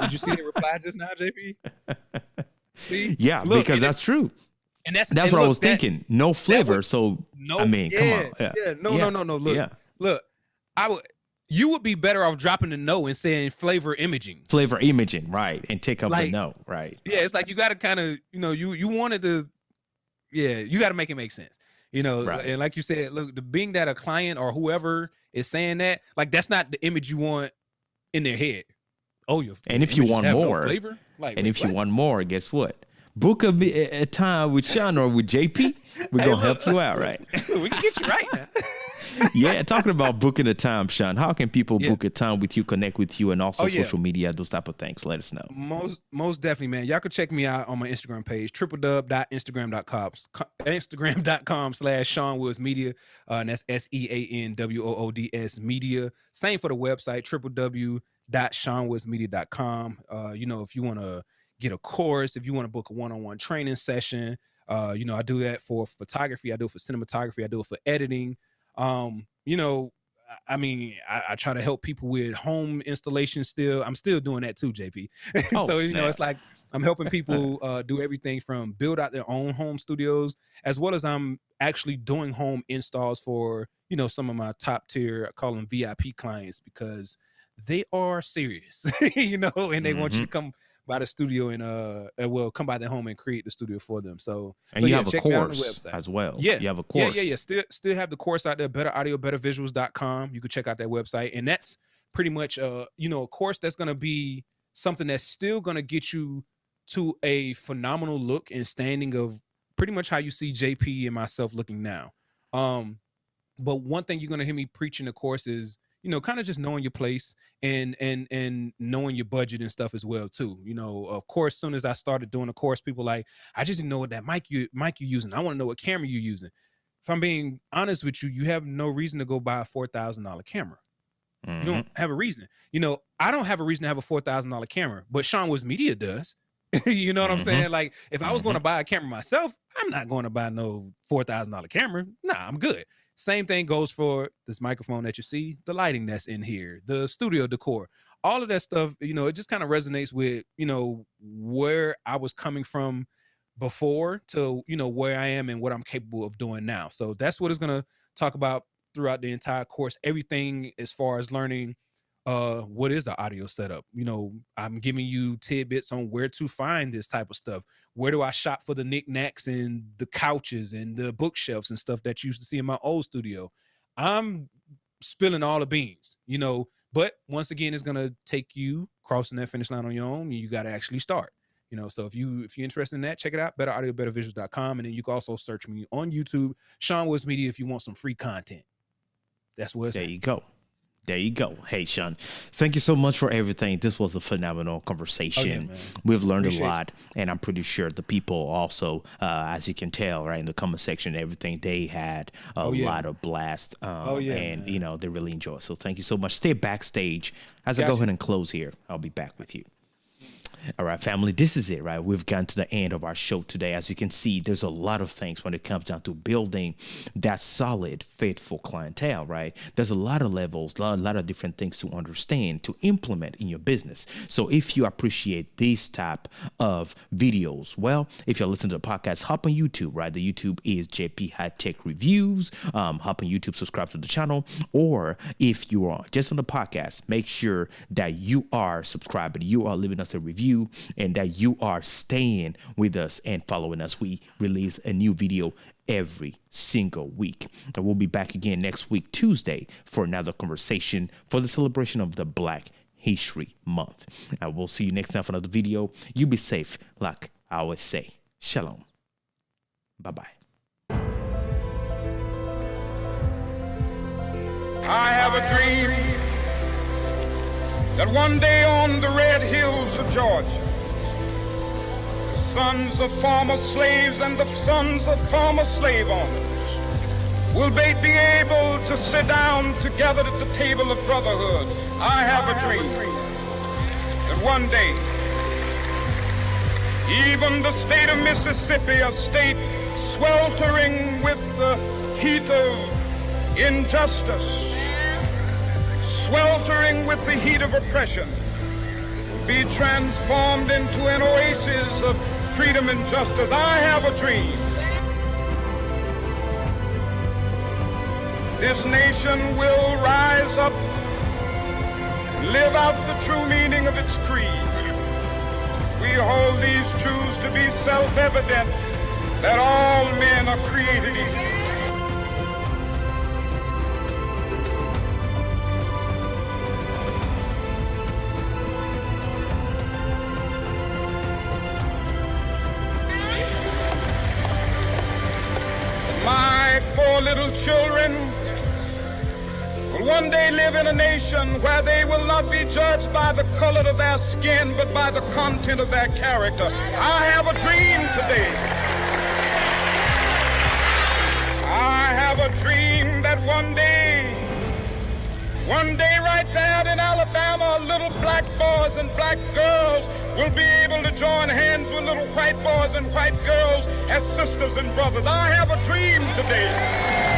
Did you see the reply just now, JP? See, Yeah, look, because that's true. That's and what I look, was thinking. No flavor. would So no, I mean, come on. no. Look, Yeah. look, you would be better off dropping the no and saying flavor imaging. Flavor imaging, right? And take up the Like, no, right? yeah, it's like you got to kind of, you know, you wanted to, yeah, you got to make it make sense, you know. Right. And like you said, look, the being that a client or whoever is saying that, like, that's not the image you want in their head. Oh, And if you want more, flavor, like, and wait, if you what? want more, guess what? Book a time with Sean or with JP. We're Hey, gonna look, help you out, right? we can get you right now. Yeah, talking about booking a time, Sean. How can people Yeah. book a time with you, connect with you, and also Oh, yeah. social media, those type of things? Let us know. Most definitely, man. Y'all can check me out on my Instagram page, Instagram.com/Sean Woods Media. And that's SEANWOODS Media. Same for the website, www.seanwoodsmedia.com. If you want to get a course, if you want to book a one-on-one training session, I do that for photography, I do it for cinematography, I do it for editing. I try to help people with home installation still. I'm still doing that too, JP. Oh, So, snap. it's like I'm helping people do everything from build out their own home studios, as well as I'm actually doing home installs for, some of my top tier, I call them VIP clients, because they are serious, and they want you to come by the studio and come by their home and create the studio for them. And you have a check me out on the course website as well. Yeah. You have a course. Yeah. Still have the course out there, betteraudiobettervisuals.com. You can check out that website. And that's pretty much a course that's going to be something that's still going to get you to a phenomenal look and standing of pretty much how you see JP and myself looking now. But one thing you're going to hear me preach in the course is, kind of just knowing your place and knowing your budget and stuff as well too. Of course, as soon as I started doing the course, people like, I just didn't know what that mic you're using. I want to know what camera you're using. If I'm being honest with you, you have no reason to go buy a $4,000 camera. You don't have a reason. I don't have a reason to have a $4,000 camera, but Sean Woods Media does. You know what I'm saying? Like, if I was going to buy a camera myself, I'm not going to buy no $4,000 camera. Nah, I'm good. Same thing goes for this microphone that you see, the lighting that's in here, the studio decor, all of that stuff. It just kind of resonates with, where I was coming from before to, where I am and what I'm capable of doing now. So that's what it's going to talk about throughout the entire course. Everything as far as learning what is the audio setup. I'm giving you tidbits on where to find this type of stuff. Where do I shop for the knickknacks and the couches and the bookshelves and stuff that you used to see in my old studio? I'm spilling all the beans, but once again, it's going to take you crossing that finish line on your own. You got to actually start, so if you're interested in that, check it out, betteraudiobettervisuals.com. And then you can also search me on YouTube, Sean Woods Media, if you want some free content. That's where it's There you go. There you go. Hey, Sean, thank you so much for everything. This was a phenomenal conversation. We've learned a lot, and I'm pretty sure the people also, as you can tell, right, in the comment section, everything, they had a lot of blast, and, they really enjoy it. So thank you so much. Stay backstage. As I go ahead and close here, I'll be back with you. All right, family, this is it, right? We've gotten to the end of our show today. As you can see, there's a lot of things when it comes down to building that solid, faithful clientele, right? There's a lot of levels, a lot of different things to understand, to implement in your business. So if you appreciate these type of videos, well, if you're listening to the podcast, hop on YouTube, right? The YouTube is JP Hightek Reviews. Hop on YouTube, subscribe to the channel. Or if you are just on the podcast, make sure that you are subscribed, you are leaving us a review, and that you are staying with us and following us. We release a new video every single week. And we'll be back again next week, Tuesday, for another conversation for the celebration of the Black History Month. And we'll see you next time for another video. You be safe, like I always say. Shalom. Bye-bye. I have a dream that one day on the red hills of Georgia, the sons of former slaves and the sons of former slave owners will be able to sit down together at the table of brotherhood. I have a dream that one day, even the state of Mississippi, a state sweltering with the heat of injustice, sweltering with the heat of oppression, will be transformed into an oasis of freedom and justice. I have a dream. This nation will rise up, live out the true meaning of its creed. We hold these truths to be self-evident, that all men are created equal. My 4 little children will one day live in a nation where they will not be judged by the color of their skin, but by the content of their character. I have a dream today. I have a dream that one day right that in Alabama, little black boys and black girls will be able to join hands with little white boys and white girls as sisters and brothers. I have a dream today